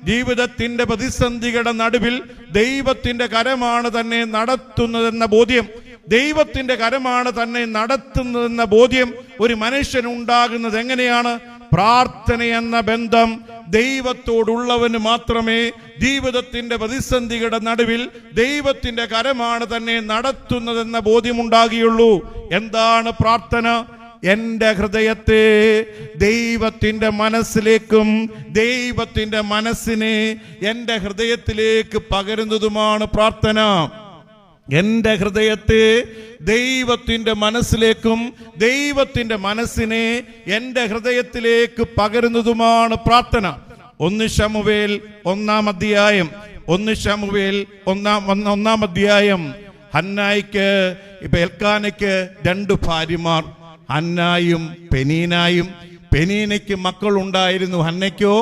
ജീവിതത്തിന്റെ പ്രതിസന്ധികളുടെ നടുവിൽ ദൈവത്തിന്റെ കരമാണ് തന്നെ നടത്തുന്നതെന്ന ബോധ്യം, ദൈവത്തിന്റെ കരമാണ് തന്നെ നടത്തുന്നതെന്ന ബോധ്യം ഒരു മനുഷ്യനുണ്ടാകുന്നത് എങ്ങനെയാണ്? പ്രാർത്ഥന എന്ന ബന്ധം ദൈവത്തോടുള്ളവന് മാത്രമേ ജീവിതത്തിന്റെ പ്രതിസന്ധികളുടെ നടുവിൽ ദൈവത്തിന്റെ കരമാണ് തന്നെ നടത്തുന്നതെന്ന ബോധ്യമുണ്ടാകുകയുള്ളൂ. എന്താണ് പ്രാർത്ഥന? എന്റെ ഹൃദയത്തെ ദൈവത്തിന്റെ മനസ്സിലേക്കും ദൈവത്തിന്റെ മനസ്സിനെ എന്റെ ഹൃദയത്തിലേക്ക് പകരുന്നതുമാണ് പ്രാർത്ഥന. എന്റെ ഹൃദയത്തെ ദൈവത്തിന്റെ മനസ്സിലേക്കും ദൈവത്തിന്റെ മനസ്സിനെ എന്റെ ഹൃദയത്തിലേക്ക് പകരുന്നതുമാണ് പ്രാർത്ഥന. 1 ശമൂവേൽ 1-ാം അധ്യായം 1 ശമൂവേൽ 1-ാം അധ്യായം ഹന്നായിക്ക് എൽക്കാനയ്ക്ക് 2 ഭാര്യമാർ, ഹന്നായും പെനീനായും. പെനീനയ്ക്ക് മക്കളുണ്ടായിരുന്നു, ഹന്നയ്ക്കോ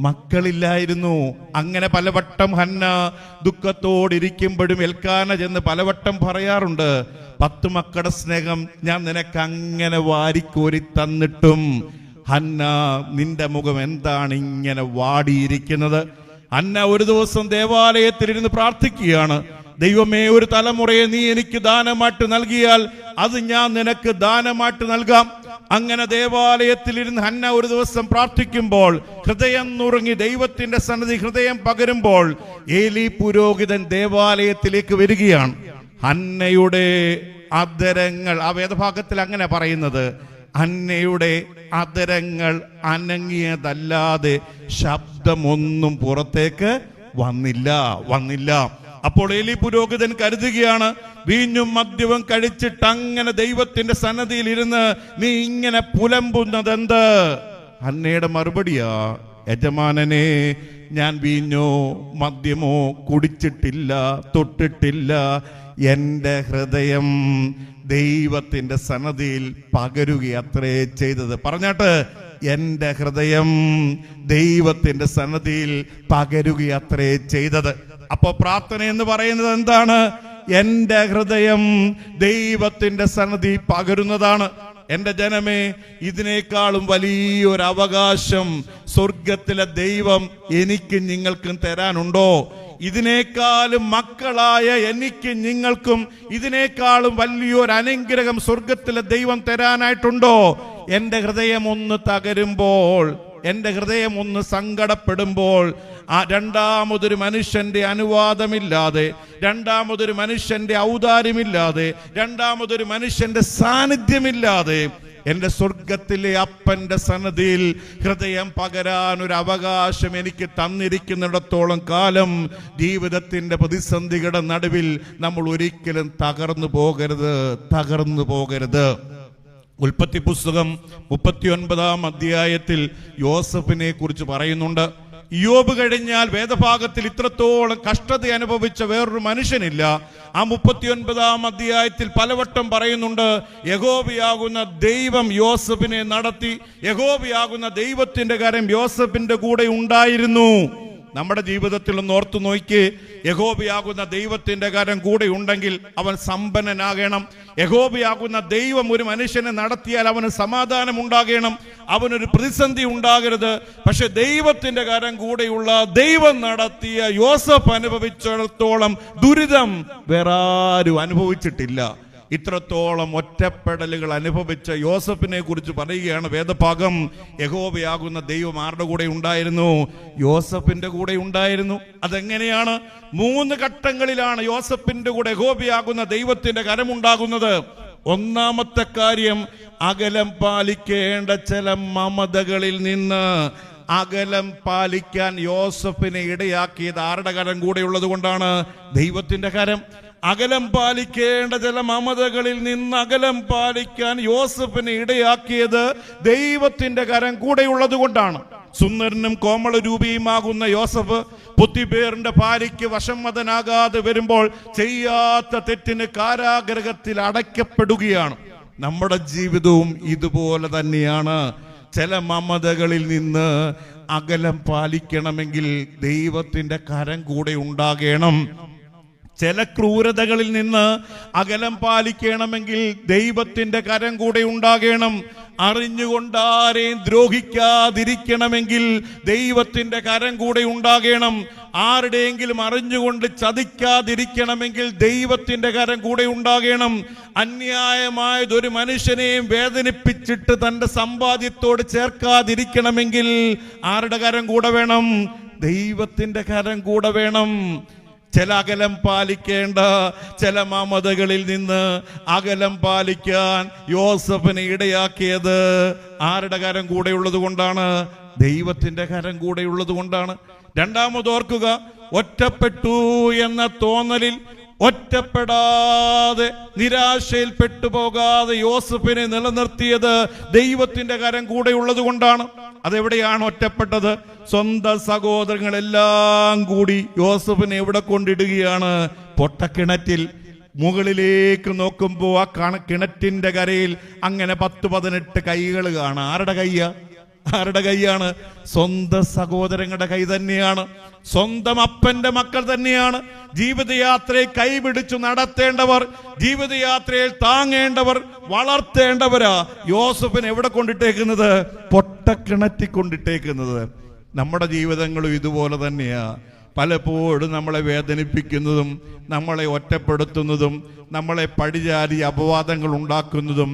മക്കളില്ലായിരുന്നു. അങ്ങനെ പലവട്ടം ഹന്ന ദുഃഖത്തോടിരിക്കുമ്പോഴും എൽക്കാന ചെന്ന് പലവട്ടം പറയാറുണ്ട്, 10 മക്കളുടെ സ്നേഹം ഞാൻ നിനക്ക് അങ്ങനെ വാരിക്കോരി തന്നിട്ടും ഹന്ന നിന്റെ മുഖം എന്താണ് ഇങ്ങനെ വാടിയിരിക്കുന്നത്? ഹന്ന ഒരു ദിവസം ദേവാലയത്തിലിരുന്ന് പ്രാർത്ഥിക്കുകയാണ്, ദൈവമേ, ഒരു തലമുറയെ നീ എനിക്ക് ദാനമായിട്ട് നൽകിയാൽ അത് ഞാൻ നിനക്ക് ദാനമായിട്ട് നൽകാം. അങ്ങനെ ദേവാലയത്തിലിരുന്ന് ഹന്ന ഒരു ദിവസം പ്രാർത്ഥിക്കുമ്പോൾ ഹൃദയം നുറുങ്ങി ദൈവത്തിന്റെ സന്നിധി ഹൃദയം പകരുമ്പോൾ ഏലി പുരോഹിതൻ ദേവാലയത്തിലേക്ക് വരികയാണ്. ഹന്നയുടെ അധരങ്ങൾ, ആ വേദഭാഗത്തിൽ അങ്ങനെ പറയുന്നത്, ഹന്നയുടെ അധരങ്ങൾ അനങ്ങിയതല്ലാതെ ശബ്ദമൊന്നും പുറത്തേക്ക് വന്നില്ല. അപ്പോൾ ഏലി പുരോഹിതൻ കരുതുകയാണ്, വീഞ്ഞും മദ്യവും കഴിച്ചിട്ട് അങ്ങനെ ദൈവത്തിന്റെ സന്നദ്ധിയിൽ ഇരുന്ന് നീ ഇങ്ങനെ പുലമ്പുന്നതെന്ത്? ഹന്നയുടെ മറുപടിയാ, യജമാനനെ, ഞാൻ വീഞ്ഞോ മദ്യമോ കുടിച്ചിട്ടില്ല, തൊട്ടിട്ടില്ല. എൻ്റെ ഹൃദയം ദൈവത്തിന്റെ സന്നദ്ധിയിൽ പകരുകയത്രേ ചെയ്തത്. പറഞ്ഞാട്ട്, എൻ്റെ ഹൃദയം ദൈവത്തിന്റെ സന്നദ്ധിയിൽ പകരുകയത്രേ ചെയ്തത്. അപ്പോ പ്രാർത്ഥന എന്ന് പറയുന്നത് എന്താണ്? എൻ്റെ ഹൃദയം ദൈവത്തിന്റെ സന്നിധി പകരുന്നതാണ്. എൻ്റെ ജനമേ, ഇതിനേക്കാളും വലിയൊരു അവകാശം സ്വർഗത്തിലെ ദൈവം എനിക്കും നിങ്ങൾക്കും തരാനുണ്ടോ? ഇതിനേക്കാളും മക്കളായ എനിക്ക് നിങ്ങൾക്കും ഇതിനേക്കാളും വലിയൊരു അനുഗ്രഹം സ്വർഗത്തിലെ ദൈവം തരാനായിട്ടുണ്ടോ? എൻ്റെ ഹൃദയം ഒന്ന് തകരുമ്പോൾ, എൻ്റെ ഹൃദയം ഒന്ന് സങ്കടപ്പെടുമ്പോൾ, രണ്ടാമതൊരു മനുഷ്യന്റെ അനുവാദമില്ലാതെ, രണ്ടാമതൊരു മനുഷ്യന്റെ ഔദാര്യമില്ലാതെ, രണ്ടാമതൊരു മനുഷ്യന്റെ സാന്നിധ്യമില്ലാതെ എൻ്റെ സ്വർഗത്തിലെ അപ്പന്റെ സന്നിധിയിൽ ഹൃദയം പകരാൻ ഒരു അവകാശം എനിക്ക് തന്നിരിക്കുന്നിടത്തോളം കാലം ജീവിതത്തിന്റെ പ്രതിസന്ധികളുടെ നടുവിൽ നമ്മൾ ഒരിക്കലും തകർന്നു പോകരുത്. ഉൽപ്പത്തി പുസ്തകം 39-ാം അധ്യായത്തിൽ യോസഫിനെ കുറിച്ച് പറയുന്നുണ്ട്. യോബ് കഴിഞ്ഞാൽ വേദഭാഗത്തിൽ ഇത്രത്തോളം കഷ്ടത അനുഭവിച്ച വേറൊരു മനുഷ്യനില്ല. ആ 39-ാം അധ്യായത്തിൽ പലവട്ടം പറയുന്നുണ്ട്, യഹോവയാകുന്ന ദൈവം യോസഫിനെ നടത്തി, യഹോവയാകുന്ന ദൈവത്തിന്റെ കരം യോസഫിന്റെ കൂടെ ഉണ്ടായിരുന്നു. നമ്മുടെ ജീവിതത്തിൽ ഒന്ന് ഓർത്തു നോക്കി, യഹോവയാകുന്ന ദൈവത്തിന്റെ കരം കൂടെ ഉണ്ടെങ്കിൽ അവൻ സമ്പന്നനാകണം. യഹോവയാകുന്ന ദൈവം ഒരു മനുഷ്യനെ നടത്തിയാൽ അവന് സമാധാനം ഉണ്ടാകണം, അവനൊരു പ്രതിസന്ധി ഉണ്ടാകരുത്. പക്ഷെ ദൈവത്തിന്റെ കരം കൂടെയുള്ള ദൈവം നടത്തിയ യോസഫ് അനുഭവിച്ചിടത്തോളം ദുരിതം വേറെ ആരും അനുഭവിച്ചിട്ടില്ല. ഇത്രത്തോളം ഒറ്റപ്പെടലുകൾ അനുഭവിച്ച യോസഫിനെ കുറിച്ച് പറയുകയാണ് വേദഭാഗം. യഹോവയാകുന്ന ദൈവം ആരുടെ കൂടെ ഉണ്ടായിരുന്നു? യോസഫിന്റെ കൂടെ ഉണ്ടായിരുന്നു. അതെങ്ങനെയാണ്? 3 ഘട്ടങ്ങളിലാണ് യോസഫിന്റെ കൂടെ യഹോവയാകുന്ന ദൈവത്തിന്റെ കരമുണ്ടാകുന്നത്. ഒന്നാമത്തെ കാര്യം, അകലം പാലിക്കേണ്ട ചില മമതകളിൽ നിന്ന് അകലം പാലിക്കാൻ യോസഫിനെ ഇടയാക്കിയത് ആരുടെ കരം കൂടെ ഉള്ളത് കൊണ്ടാണ്? ദൈവത്തിന്റെ കരം. അകലം പാലിക്കേണ്ട ചില മമതകളിൽ നിന്ന് അകലം പാലിക്കാൻ യോസഫിനെ ഇടയാക്കിയത് ദൈവത്തിന്റെ കരം കൂടെയുള്ളത് കൊണ്ടാണ്. സുന്ദരനും കോമളരൂപിയുമാകുന്ന യോസഫ് പൊത്തിഫേറിന്റെ ഭാര്യയ്ക്ക് വശംവദനാകാതെ വരുമ്പോൾ ചെയ്യാത്ത തെറ്റിന് കാരാഗൃഹത്തിൽ അടയ്ക്കപ്പെടുകയാണ്. നമ്മുടെ ജീവിതവും ഇതുപോലെ തന്നെയാണ്. ചില മമതകളിൽ നിന്ന് അകലം പാലിക്കണമെങ്കിൽ ദൈവത്തിന്റെ കരം കൂടെ ഉണ്ടാകണം. ചില ക്രൂരതകളിൽ നിന്ന് അകലം പാലിക്കണമെങ്കിൽ ദൈവത്തിന്റെ കരം കൂടെ ഉണ്ടാകണം. അറിഞ്ഞുകൊണ്ടാരെയും ദ്രോഹിക്കാതിരിക്കണമെങ്കിൽ ദൈവത്തിന്റെ കരം കൂടെ ഉണ്ടാകണം. ആരുടെയെങ്കിലും അറിഞ്ഞുകൊണ്ട് ചതിക്കാതിരിക്കണമെങ്കിൽ ദൈവത്തിന്റെ കരം കൂടെ ഉണ്ടാകണം. അന്യായമായതൊരു മനുഷ്യനെയും വേദനിപ്പിച്ചിട്ട് തന്റെ സമ്പാദ്യത്തോട് ചേർക്കാതിരിക്കണമെങ്കിൽ ആരുടെ കരം കൂടെ വേണം? ദൈവത്തിന്റെ കരം കൂടെ വേണം. ചില അകലം പാലിക്കേണ്ട ചില മമതകളിൽ നിന്ന് അകലം പാലിക്കാൻ യോസഫിനെ ഇടയാക്കിയത് ആരുടെ കരം കൂടെ ഉള്ളത് കൊണ്ടാണ്? ദൈവത്തിന്റെ കരം കൂടെ ഉള്ളത് കൊണ്ടാണ്. രണ്ടാമത് ഓർക്കുക, ഒറ്റപ്പെട്ടു എന്ന തോന്നലിൽ ഒറ്റപ്പെടാതെ നിരാശയിൽ പെട്ടുപോകാതെ യോസഫിനെ നിലനിർത്തിയത് ദൈവത്തിന്റെ കരം കൂടെ ഉള്ളത് കൊണ്ടാണ്. അതെവിടെയാണ് ഒറ്റപ്പെട്ടത്? സ്വന്തം സഹോദരങ്ങളെല്ലാം കൂടി യോസഫിനെ എവിടെ കൊണ്ടിടുകയാണ്? പൊട്ടക്കിണറ്റിൽ. മുകളിലേക്ക് നോക്കുമ്പോൾ ആ കിണറ്റിന്റെ കരയിൽ അങ്ങനെ 10-18 കൈകൾ കാണാം. ആരുടെ കൈയാണ്? സ്വന്തം സഹോദരങ്ങളുടെ കൈ തന്നെയാണ്. സ്വന്തം അപ്പന്റെ മക്കൾ തന്നെയാണ്. ജീവിതയാത്രയിൽ കൈപിടിച്ചു നടത്തേണ്ടവർ, ജീവിതയാത്രയിൽ താങ്ങേണ്ടവർ, വളർത്തേണ്ടവരാ യോസഫിനെ എവിടെ കൊണ്ടിട്ടേക്കുന്നത്? പൊട്ടക്കിണറ്റി കൊണ്ടിട്ടേക്കുന്നത്. നമ്മുടെ ജീവിതങ്ങളും ഇതുപോലെ തന്നെയാ. പലപ്പോഴും നമ്മളെ വേദനിപ്പിക്കുന്നതും നമ്മളെ ഒറ്റപ്പെടുത്തുന്നതും നമ്മളെ പഴിചാരി അപവാദങ്ങൾ ഉണ്ടാക്കുന്നതും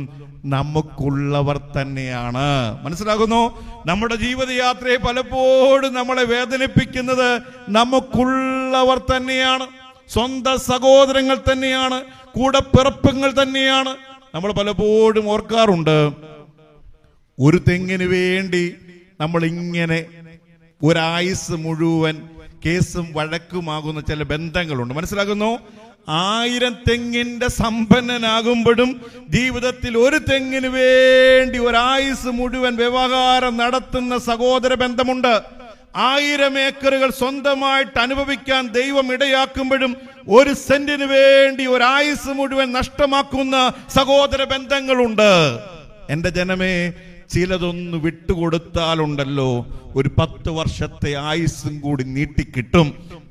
നമുക്കുള്ളവർ തന്നെയാണ്. മനസ്സിലാകുന്നു? നമ്മുടെ ജീവിതയാത്രയെ പലപ്പോഴും നമ്മളെ വേദനിപ്പിക്കുന്നത് നമുക്കുള്ളവർ തന്നെയാണ്. സ്വന്തം സഹോദരങ്ങൾ തന്നെയാണ്, കൂടെ പിറപ്പുകൾ തന്നെയാണ്. നമ്മൾ പലപ്പോഴും ഓർക്കാറുണ്ട്, ഒരു തെങ്ങിന് വേണ്ടി നമ്മൾ ഇങ്ങനെ ഒരായുസ് മുഴുവൻ കേസും വഴക്കുമാകുന്ന ചില ബന്ധങ്ങളുണ്ട്. മനസ്സിലാകുന്നു? 1000 തെങ്ങിന്റെ സമ്പന്നനാകുമ്പോഴും ജീവിതത്തിൽ ഒരു തെങ്ങിന് വേണ്ടി ഒരായുസ് മുഴുവൻ വ്യവഹാരം നടത്തുന്ന സഹോദര ബന്ധമുണ്ട്. 1000 ഏക്കറുകൾ സ്വന്തമായിട്ട് അനുഭവിക്കാൻ ദൈവം ഇടയാക്കുമ്പോഴും ഒരു സെന്റിന് വേണ്ടി ഒരായുസ് മുഴുവൻ നഷ്ടമാക്കുന്ന സഹോദര ബന്ധങ്ങളുണ്ട്. എന്റെ ജനമേ, ചിലതൊന്ന് വിട്ടുകൊടുത്താലുണ്ടല്ലോ ഒരു 10 വർഷത്തെ ആയുസ്സും കൂടി നീട്ടിക്കിട്ടും.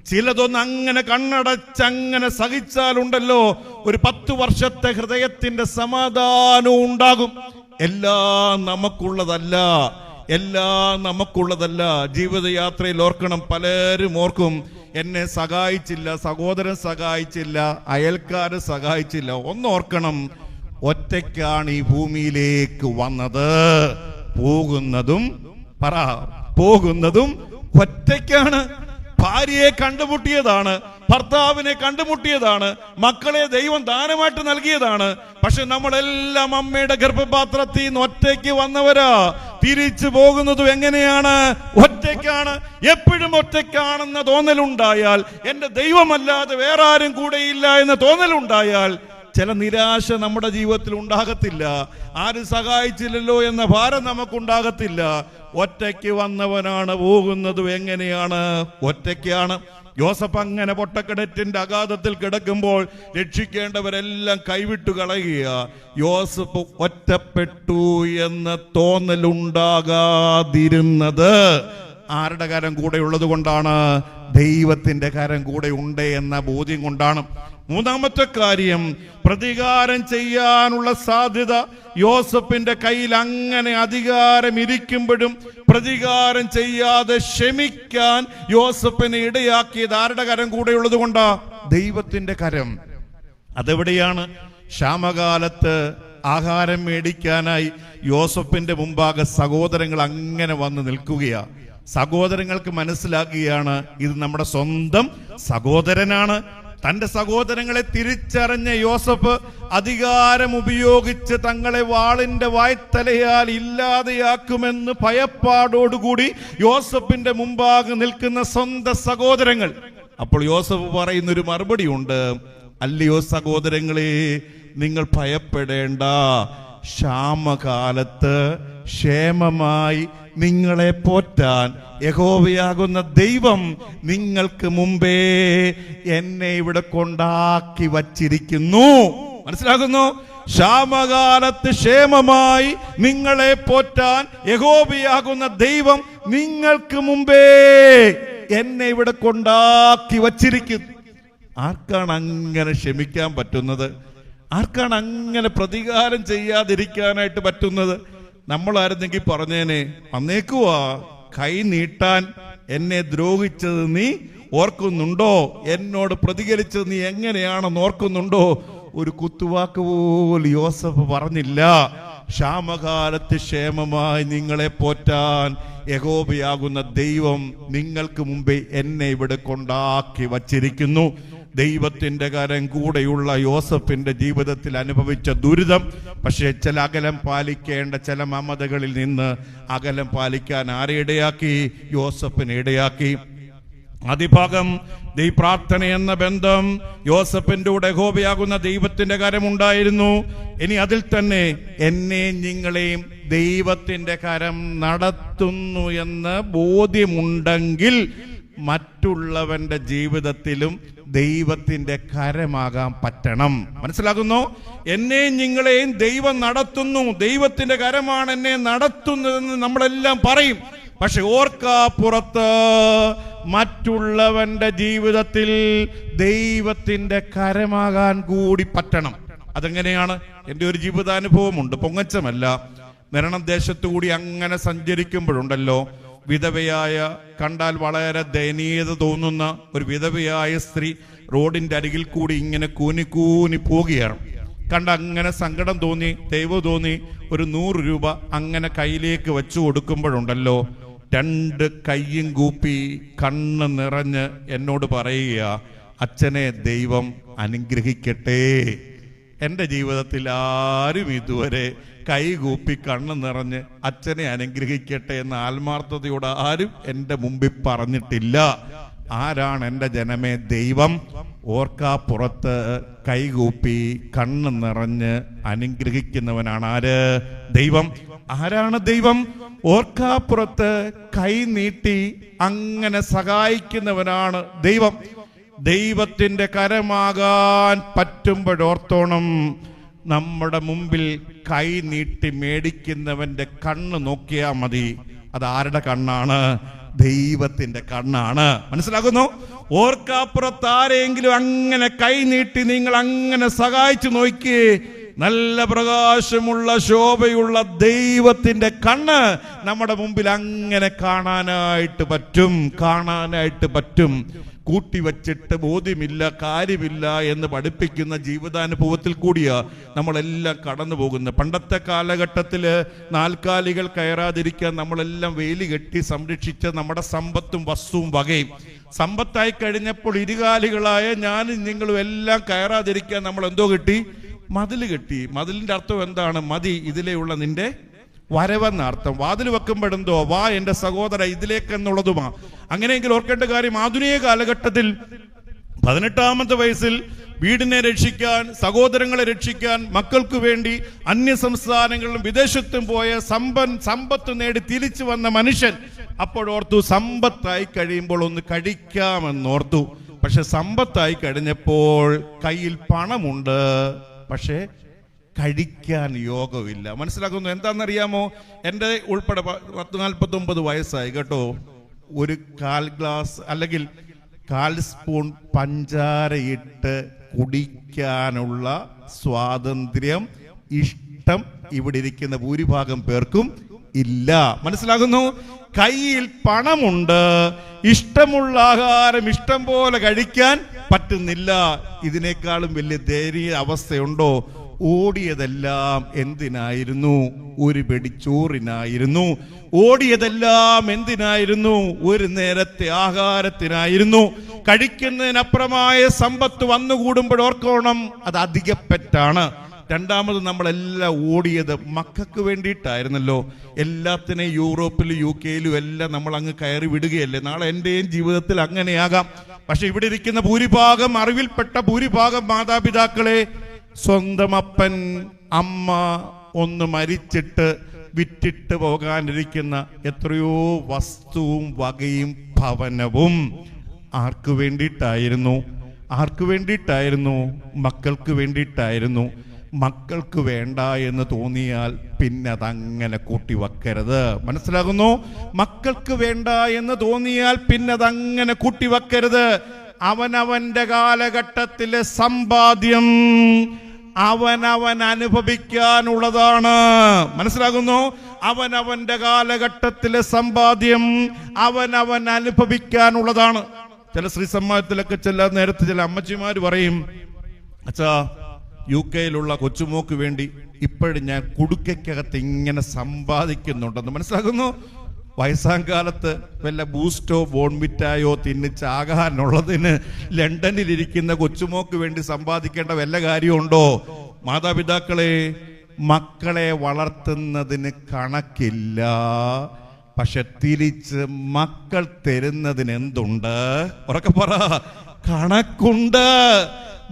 ചിലതൊന്ന് അങ്ങനെ കണ്ണടച്ചങ്ങനെ സഹിച്ചാലുണ്ടല്ലോ ഒരു 10 വർഷത്തെ ഹൃദയത്തിന്റെ സമാധാനവും ഉണ്ടാകും. എല്ലാം നമുക്കുള്ളതല്ല. ജീവിതയാത്രയിൽ ഓർക്കണം, പലരും ഓർക്കും, എന്നെ സഹായിച്ചില്ല, സഹോദരൻ സഹായിച്ചില്ല, അയൽക്കാരൻ സഹായിച്ചില്ല. ഒന്നോർക്കണം, ഒറ്റയ്ക്കാണ് ഈ ഭൂമിയിലേക്ക് വന്നത്. പോകുന്നതും ഒറ്റയ്ക്കാണ്. ഭാര്യയെ കണ്ടുമുട്ടിയതാണ്, ഭർത്താവിനെ കണ്ടുമുട്ടിയതാണ്, മക്കളെ ദൈവം ദാനമായിട്ട് നൽകിയതാണ്. പക്ഷെ നമ്മളെല്ലാം അമ്മയുടെ ഗർഭപാത്രത്തിൽ നിന്ന് ഒറ്റയ്ക്ക് വന്നവരാ. തിരിച്ചു പോകുന്നതും എങ്ങനെയാണ്? ഒറ്റയ്ക്കാണ്. എപ്പോഴും ഒറ്റയ്ക്കാണെന്ന തോന്നലുണ്ടായാൽ, എന്റെ ദൈവമല്ലാതെ വേറെ ആരും കൂടെയില്ല എന്ന തോന്നലുണ്ടായാൽ ചില നിരാശ നമ്മുടെ ജീവിതത്തിൽ ഉണ്ടാകത്തില്ല. ആരും സഹായിച്ചില്ലല്ലോ എന്ന ഭാരം നമുക്കുണ്ടാകത്തില്ല. ഒറ്റയ്ക്ക് വന്നവനാണ്. പോകുന്നതും എങ്ങനെയാണ്? ഒറ്റയ്ക്കാണ്. യോസഫ് അങ്ങനെ പൊട്ടക്കിണറ്റിന്റെ അഗാധത്തിൽ കിടക്കുമ്പോൾ രക്ഷിക്കേണ്ടവരെല്ലാം കൈവിട്ടു കളയുക. യോസഫ് ഒറ്റപ്പെട്ടു എന്ന തോന്നലുണ്ടാകാതിരുന്നത് ആരുടെ കരം കൂടെ ഉള്ളത് കൊണ്ടാണ്? ദൈവത്തിന്റെ കരം കൂടെ ഉണ്ട് എന്ന ബോധ്യം കൊണ്ടാണ്. മൂന്നാമത്തെ കാര്യം, പ്രതികാരം ചെയ്യാനുള്ള സാധ്യത യോസഫിന്റെ കയ്യിൽ അങ്ങനെ അധികാരം ഇരിക്കുമ്പോഴും പ്രതികാരം ചെയ്യാതെ ക്ഷമിക്കാൻ യോസഫിനെ ഇടയാക്കിയത് ആരുടെ കരം കൂടെ ഉള്ളത് കൊണ്ടാ? ദൈവത്തിന്റെ കരം. അതെവിടെയാണ്? ക്ഷാമകാലത്ത് ആഹാരം മേടിക്കാനായി യോസഫിന്റെ മുമ്പാകെ സഹോദരങ്ങൾ അങ്ങനെ വന്ന് നിൽക്കുകയാ. സഹോദരങ്ങൾക്ക് മനസ്സിലാക്കുകയാണ്, ഇത് നമ്മുടെ സ്വന്തം സഹോദരനാണ്. തന്റെ സഹോദരങ്ങളെ തിരിച്ചറിഞ്ഞ യോസഫ് അധികാരം ഉപയോഗിച്ച് തങ്ങളെ വാളിന്റെ വായ്ത്തലയാൽ ഇല്ലാതെയാക്കുമെന്ന് ഭയപ്പാടോടുകൂടി യോസഫിന്റെ മുമ്പാകെ നിൽക്കുന്ന സ്വന്തം സഹോദരങ്ങൾ. അപ്പോൾ യോസഫ് പറയുന്നൊരു മറുപടി ഉണ്ട്, അല്ലയോ സഹോദരങ്ങളെ, നിങ്ങൾ ഭയപ്പെടേണ്ട. ക്ഷാമകാലത്ത് ക്ഷേമമായി നിങ്ങളെ പോറ്റാൻ യഹോവയാകുന്ന ദൈവം നിങ്ങൾക്ക് മുമ്പേ എന്നെ ഇവിടെ കൊണ്ടാക്കി വച്ചിരിക്കുന്നു. മനസ്സിലാകുന്നു? ക്ഷാമകാലത്ത് ക്ഷേമമായി നിങ്ങളെ പോറ്റാൻ യഹോവയാകുന്ന ദൈവം നിങ്ങൾക്ക് മുമ്പേ എന്നെ ഇവിടെ കൊണ്ടാക്കി വച്ചിരിക്കുന്നു. ആർക്കാണ് അങ്ങനെ ക്ഷമിക്കാൻ പറ്റുന്നത്? ആർക്കാണ് അങ്ങനെ പ്രതികാരം ചെയ്യാതിരിക്കാനായിട്ട് പറ്റുന്നത്? നമ്മളായിരുന്നെങ്കിൽ പറഞ്ഞേനെ, അന്നേക്കുവാ കൈ നീട്ടാൻ എന്നെ ദ്രോഹിച്ചത് നീ ഓർക്കുന്നുണ്ടോ? എന്നോട് പ്രതികരിച്ചത് നീ എങ്ങനെയാണെന്ന് ഓർക്കുന്നുണ്ടോ? ഒരു കുത്തുവാക്ക് പോലും യോസഫ് പറഞ്ഞില്ല. ക്ഷാമകാലത്ത് ക്ഷേമമായി നിങ്ങളെ പോറ്റാൻ യഹോവയാകുന്ന ദൈവം നിങ്ങൾക്ക് മുമ്പേ എന്നെ ഇവിടെ കൊണ്ടാക്കി വച്ചിരിക്കുന്നു. ദൈവത്തിന്റെ കരം കൂടെയുള്ള യോസഫിന്റെ ജീവിതത്തിൽ അനുഭവിച്ച ദുരിതം, പക്ഷേ ചില അകലം പാലിക്കേണ്ട ചില മമതകളിൽ നിന്ന് അകലം പാലിക്കാൻ ആരെ ഇടയാക്കി? യോസഫിനെ ഇടയാക്കി. അതിഭാഗം ഈ പ്രാർത്ഥന എന്ന ബന്ധം യോസഫിന്റെ കൂടെ യഹോവയാകുന്ന ദൈവത്തിന്റെ കരമുണ്ടായിരുന്നു. ഇനി അതിൽ തന്നെ എന്നെ നിങ്ങളെയും ദൈവത്തിന്റെ കരം നടത്തുന്നു എന്ന് ബോധ്യമുണ്ടെങ്കിൽ മറ്റുള്ളവന്റെ ജീവിതത്തിലും ദൈവത്തിന്റെ കരമാകാൻ പറ്റണം. മനസ്സിലാകുന്നു? എന്നെ നിങ്ങളെയും ദൈവം നടത്തുന്നു, ദൈവത്തിന്റെ കരമാണ് എന്നെ നടത്തുന്നതെന്ന് നമ്മളെല്ലാം പറയും. പക്ഷെ ഓർക്കാപ്പുറത്ത് മറ്റുള്ളവന്റെ ജീവിതത്തിൽ ദൈവത്തിന്റെ കരമാകാൻ കൂടി പറ്റണം. അതെങ്ങനെയാണ്? എൻ്റെ ഒരു ജീവിതാനുഭവമുണ്ട്, പൊങ്ങച്ചമല്ല. മരണദേശത്തു കൂടി അങ്ങനെ സഞ്ചരിക്കുമ്പോഴുണ്ടല്ലോ, വിധവയായ, കണ്ടാൽ വളരെ ദയനീയത തോന്നുന്ന ഒരു വിധവയായ സ്ത്രീ റോഡിന്റെ അരികിൽ കൂടി ഇങ്ങനെ കൂനി കൂനി പോവുകയാണ്. കണ്ട അങ്ങനെ സങ്കടം തോന്നി, ദൈവം തോന്നി, ഒരു 100 രൂപ അങ്ങനെ കയ്യിലേക്ക് വെച്ചു കൊടുക്കുമ്പോഴുണ്ടല്ലോ, 2 കൈയും കൂപ്പി കണ്ണ് നിറഞ്ഞ് എന്നോട് പറയുക, അച്ഛനെ ദൈവം അനുഗ്രഹിക്കട്ടെ. എൻ്റെ ജീവിതത്തിൽ ആരും ഇതുവരെ കൈകൂപ്പി കണ്ണ് നിറഞ്ഞ് അച്ഛനെ അനുഗ്രഹിക്കട്ടെ എന്ന ആത്മാർത്ഥതയോടെ ആരും എൻ്റെ മുമ്പിൽ പറഞ്ഞിട്ടില്ല. ആരാണ് എൻ്റെ ജനമേ? ദൈവം. ഓർക്കാപ്പുറത്ത് കൈകൂപ്പി കണ്ണ് നിറഞ്ഞ് അനുഗ്രഹിക്കുന്നവനാണ് ആര്? ദൈവം. ആരാണ് ദൈവം? ഓർക്കാപ്പുറത്ത് കൈ നീട്ടി അങ്ങനെ സഹായിക്കുന്നവനാണ് ദൈവം. ദൈവത്തിന്റെ കരമാകാൻ പറ്റുമ്പോഴോർത്തോണം, നമ്മുടെ മുമ്പിൽ കൈ നീട്ടി മേടിക്കുന്നവന്റെ കണ്ണ് നോക്കിയാൽ മതി. അത് ആരുടെ കണ്ണാണ്? ദൈവത്തിന്റെ കണ്ണാണ്. മനസ്സിലാകുന്നു? ഓർക്കാപ്പുറത്ത് ആരെങ്കിലും അങ്ങനെ കൈ നീട്ടി നിങ്ങൾ അങ്ങനെ സഹായിച്ചു നോക്കിയേ, നല്ല പ്രകാശമുള്ള ശോഭയുള്ള ദൈവത്തിന്റെ കണ്ണ് നമ്മുടെ മുമ്പിൽ അങ്ങനെ കാണാനായിട്ട് പറ്റും. കൂട്ടിവച്ചിട്ട് ബോധ്യമില്ല, കാര്യമില്ല എന്ന് പഠിപ്പിക്കുന്ന ജീവിതാനുഭവത്തിൽ കൂടിയാ നമ്മളെല്ലാം കടന്നു പോകുന്നത്. പണ്ടത്തെ കാലഘട്ടത്തിൽ നാൽക്കാലികൾ കയറാതിരിക്കാൻ നമ്മളെല്ലാം വേലി കെട്ടി സംരക്ഷിച്ച നമ്മുടെ സമ്പത്തും വസ്തുവും വകയും. സമ്പത്തായി കഴിഞ്ഞപ്പോൾ ഇരുകാലികളായ ഞാനും നിങ്ങളും എല്ലാം കയറാതിരിക്കാൻ നമ്മൾ എന്തോ കെട്ടി? മതിൽ കെട്ടി. മതിലിന്റെ അർത്ഥം എന്താണ്? മതി, ഇതിലെയുള്ള നിന്റെ വരവെന്ന അർത്ഥം. വാതിൽ വെക്കുമ്പോഴെന്തോ, വാ എന്റെ സഹോദര ഇതിലേക്ക് എന്നുള്ളതുമാ. അങ്ങനെയെങ്കിൽ ഓർക്കേണ്ട കാര്യം, ആധുനിക കാലഘട്ടത്തിൽ 18ാമത്തെ വയസ്സിൽ വീടിനെ രക്ഷിക്കാൻ, സഹോദരങ്ങളെ രക്ഷിക്കാൻ, മക്കൾക്ക് വേണ്ടി അന്യ സംസ്ഥാനങ്ങളിലും വിദേശത്തും പോയ സമ്പത്ത് നേടി തിരിച്ചു വന്ന മനുഷ്യൻ അപ്പോഴോർത്തു സമ്പത്തായി കഴിയുമ്പോൾ ഒന്ന് കഴിക്കാമെന്നോർത്തു. പക്ഷെ സമ്പത്തായി കഴിഞ്ഞപ്പോൾ കയ്യിൽ പണമുണ്ട്, പക്ഷേ കഴിക്കാൻ യോഗമില്ല. മനസ്സിലാക്കുന്നു? എന്താണെന്നറിയാമോ? എൻ്റെ ഉൾപ്പെടെ 49 വയസ്സായി കേട്ടോ. ഒരു 1/4 ഗ്ലാസ് അല്ലെങ്കിൽ 1/4 സ്പൂൺ പഞ്ചാരയിട്ട് കുടിക്കാനുള്ള സ്വാതന്ത്ര്യം, ഇഷ്ടം ഇവിടെ ഇരിക്കുന്ന ഭൂരിഭാഗം പേർക്കും ഇല്ല. മനസ്സിലാകുന്നു? കയ്യിൽ പണമുണ്ട്, ഇഷ്ടമുള്ള ആഹാരം ഇഷ്ടം പോലെ കഴിക്കാൻ പറ്റുന്നില്ല. ഇതിനേക്കാളും വലിയ ദയനീയ അവസ്ഥയുണ്ടോ? ഓടിയതെല്ലാം എന്തിനായിരുന്നു? ഒരു പിടിച്ചോറിനായിരുന്നു. ഓടിയതെല്ലാം എന്തിനായിരുന്നു? ഒരു നേരത്തെ ആഹാരത്തിനായിരുന്നു. കഴിക്കുന്നതിനപ്പുറമായ സമ്പത്ത് വന്നുകൂടുമ്പോഴോർക്കണം, അത് അധികപ്പറ്റാണ്. രണ്ടാമത് നമ്മളെല്ലാം ഓടിയത് മക്കൾക്ക് വേണ്ടിയിട്ടായിരുന്നല്ലോ. എല്ലാത്തിനെയും യൂറോപ്പിലും UK-ലും എല്ലാം നമ്മൾ അങ്ങ് കയറി വിടുകയല്ലേ. നാളെ എൻ്റെയും ജീവിതത്തിൽ അങ്ങനെയാകാം. പക്ഷെ ഇവിടെ ഇരിക്കുന്ന ഭൂരിഭാഗം, അറിവിൽപ്പെട്ട ഭൂരിഭാഗം മാതാപിതാക്കളെ സ്വന്തം അപ്പൻ അമ്മ ഒന്ന് മരിച്ചിട്ട് വിറ്റിട്ട് പോകാനിരിക്കുന്ന എത്രയോ വസ്തുവും വകയും ഭവനവും ആർക്ക് വേണ്ടിയിട്ടായിരുന്നു? ആർക്ക് വേണ്ടിയിട്ടായിരുന്നു? മക്കൾക്ക് വേണ്ടിയിട്ടായിരുന്നു. മക്കൾക്ക് വേണ്ട എന്ന് തോന്നിയാൽ പിന്നെ അതങ്ങനെ കൂട്ടി വെക്കരുത്. മനസ്സിലാകുന്നു? മക്കൾക്ക് വേണ്ട എന്ന് തോന്നിയാൽ പിന്നെ അതങ്ങനെ കൂട്ടി വെക്കരുത്. അവനവന്റെ കാലഘട്ടത്തിലെ സമ്പാദ്യം അവനവൻ അനുഭവിക്കാനുള്ളതാണ്. മനസ്സിലാകുന്നു? അവനവന്റെ കാലഘട്ടത്തിലെ സമ്പാദ്യം അവനവൻ അനുഭവിക്കാനുള്ളതാണ്. ചില സ്ത്രീ സമ്മാനത്തിലൊക്കെ ചില നേരത്തെ ചില അമ്മച്ചിമാർ പറയും, അച്ഛാ UK കൊച്ചുമോക്ക് വേണ്ടി ഇപ്പോഴും ഞാൻ കുടുക്കകത്ത് ഇങ്ങനെ സമ്പാദിക്കുന്നുണ്ടെന്ന്. മനസ്സിലാക്കുന്നു? വയസ്സാങ്കാലത്ത് വല്ല ബൂസ്റ്റോ ബോൺമിറ്റായോ തിന്നിച്ചാകാനുള്ളതിന് ലണ്ടനിലിരിക്കുന്ന കൊച്ചുമോക്ക് വേണ്ടി സമ്പാദിക്കേണ്ട വല്ല കാര്യമുണ്ടോ? മാതാപിതാക്കളെ, മക്കളെ വളർത്തുന്നതിന് കണക്കില്ല, പക്ഷെ തിരിച്ച് മക്കൾ തരുന്നതിന് എന്തുണ്ട്? ഉറക്കെ പറ, കണക്കുണ്ട്.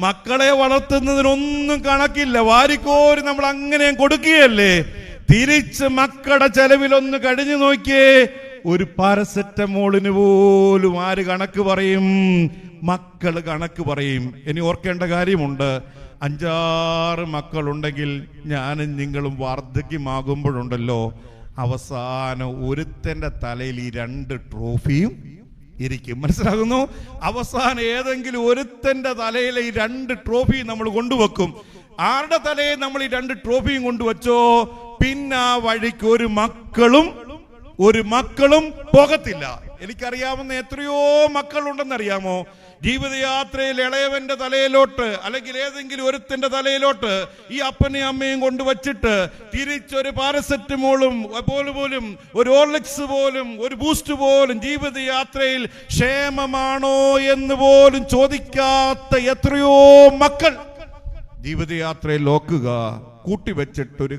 മക്കളെ വളർത്തുന്നതിനൊന്നും കണക്കില്ല. വാരിക്കോരി നമ്മൾ അങ്ങനെ കൊടുക്കുകയല്ലേ. തിരിച്ച് മക്കളുടെ ചെലവിലൊന്ന് കഴിഞ്ഞു നോക്കിയേ. ഒരു പാരസെറ്റമോളിന് പോലും ആര് കണക്ക് പറയും? മക്കൾ കണക്ക് പറയും. ഇനി ഓർക്കേണ്ട കാര്യമുണ്ട്, 5-6 മക്കളുണ്ടെങ്കിൽ ഞാനും നിങ്ങളും വാർദ്ധക്യമാകുമ്പോഴുണ്ടല്ലോ, അവസാനം ഒരുത്തന്റെ തലയിൽ ഈ 2 ട്രോഫിയും ഇരിക്കും. മനസ്സിലാകുന്നു? അവസാനം ഏതെങ്കിലും ഒരുത്തന്റെ തലയിൽ ഈ 2 ട്രോഫി നമ്മൾ കൊണ്ടുവെക്കും. ആരുടെ തലയിൽ നമ്മൾ ഈ 2 ട്രോഫിയും കൊണ്ടുവച്ചോ, പിന്നെ ആ വഴിക്ക് ഒരു മക്കളും പോകത്തില്ല. എനിക്കറിയാവുന്ന എത്രയോ മക്കളുണ്ടെന്നറിയാമോ? ജീവിതയാത്രയിൽ ഇളയവന്റെ തലയിലോട്ട് അല്ലെങ്കിൽ ഏതെങ്കിലും ഒരുത്തിന്റെ തലയിലോട്ട് ഈ അപ്പനെയും അമ്മയും കൊണ്ടുവച്ചിട്ട് തിരിച്ചൊരു പാരസെറ്റമോളും പോലും ഒരു ഓർലിക്സ് പോലും ഒരു ബൂസ്റ്റ് പോലും ജീവിതയാത്രയിൽ ക്ഷേമമാണോ എന്ന് പോലും ചോദിക്കാത്ത എത്രയോ മക്കൾ ജീവിതയാത്രയിൽ നോക്കുക. കൂട്ടിവെച്ചിട്ടൊരു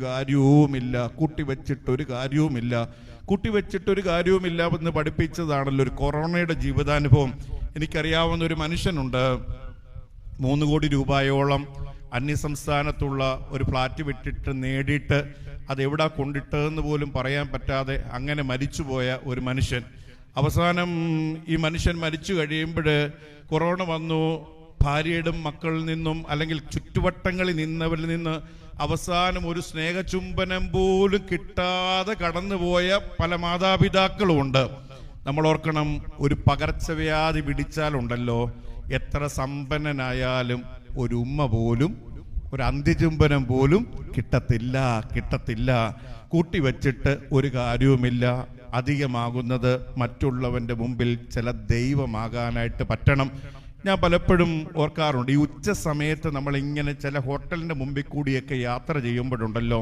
കാര്യവുമില്ല എന്ന് പഠിപ്പിച്ചതാണല്ലോ ഒരു കൊറോണയുടെ ജീവിതാനുഭവം. എനിക്കറിയാവുന്ന ഒരു മനുഷ്യനുണ്ട്, 3 കോടി രൂപയോളം അന്യസംസ്ഥാനത്തുള്ള ഒരു ഫ്ലാറ്റ് വിട്ടിട്ട് നേടിയിട്ട് അതെവിടാ കൊണ്ടിട്ടെന്ന് പോലും പറയാൻ പറ്റാതെ അങ്ങനെ മരിച്ചുപോയ ഒരു മനുഷ്യൻ. അവസാനം ഈ മനുഷ്യൻ മരിച്ചു കഴിയുമ്പോൾ കൊറോണ വന്നു. ഭാര്യയുടെ മക്കളിൽ നിന്നും അല്ലെങ്കിൽ ചുറ്റുവട്ടങ്ങളിൽ നിന്നവരിൽ നിന്ന് അവസാനം ഒരു സ്നേഹചുംബനം പോലും കിട്ടാതെ കടന്നുപോയ പല മാതാപിതാക്കളും ഉണ്ട്. നമ്മൾ ഓർക്കണം, ഒരു പകർച്ചവ്യാധി പിടിച്ചാലുണ്ടല്ലോ, എത്ര സമ്പന്നനായാലും ഒരു ഉമ്മ പോലും ഒരു അന്ത്യചുംബനം പോലും കിട്ടത്തില്ല. കൂട്ടിവെച്ചിട്ട് ഒരു കാര്യവുമില്ല. അധികമാകുന്നത് മറ്റുള്ളവന്റെ മുമ്പിൽ ചില ദൈവമാകാനായിട്ട് പറ്റണം. ഞാൻ പലപ്പോഴും ഓർക്കാറുണ്ട്, ഈ ഉച്ച സമയത്ത് നമ്മൾ ഇങ്ങനെ ചില ഹോട്ടലിന്റെ മുമ്പിൽ കൂടിയൊക്കെ യാത്ര ചെയ്യുമ്പോഴുണ്ടല്ലോ,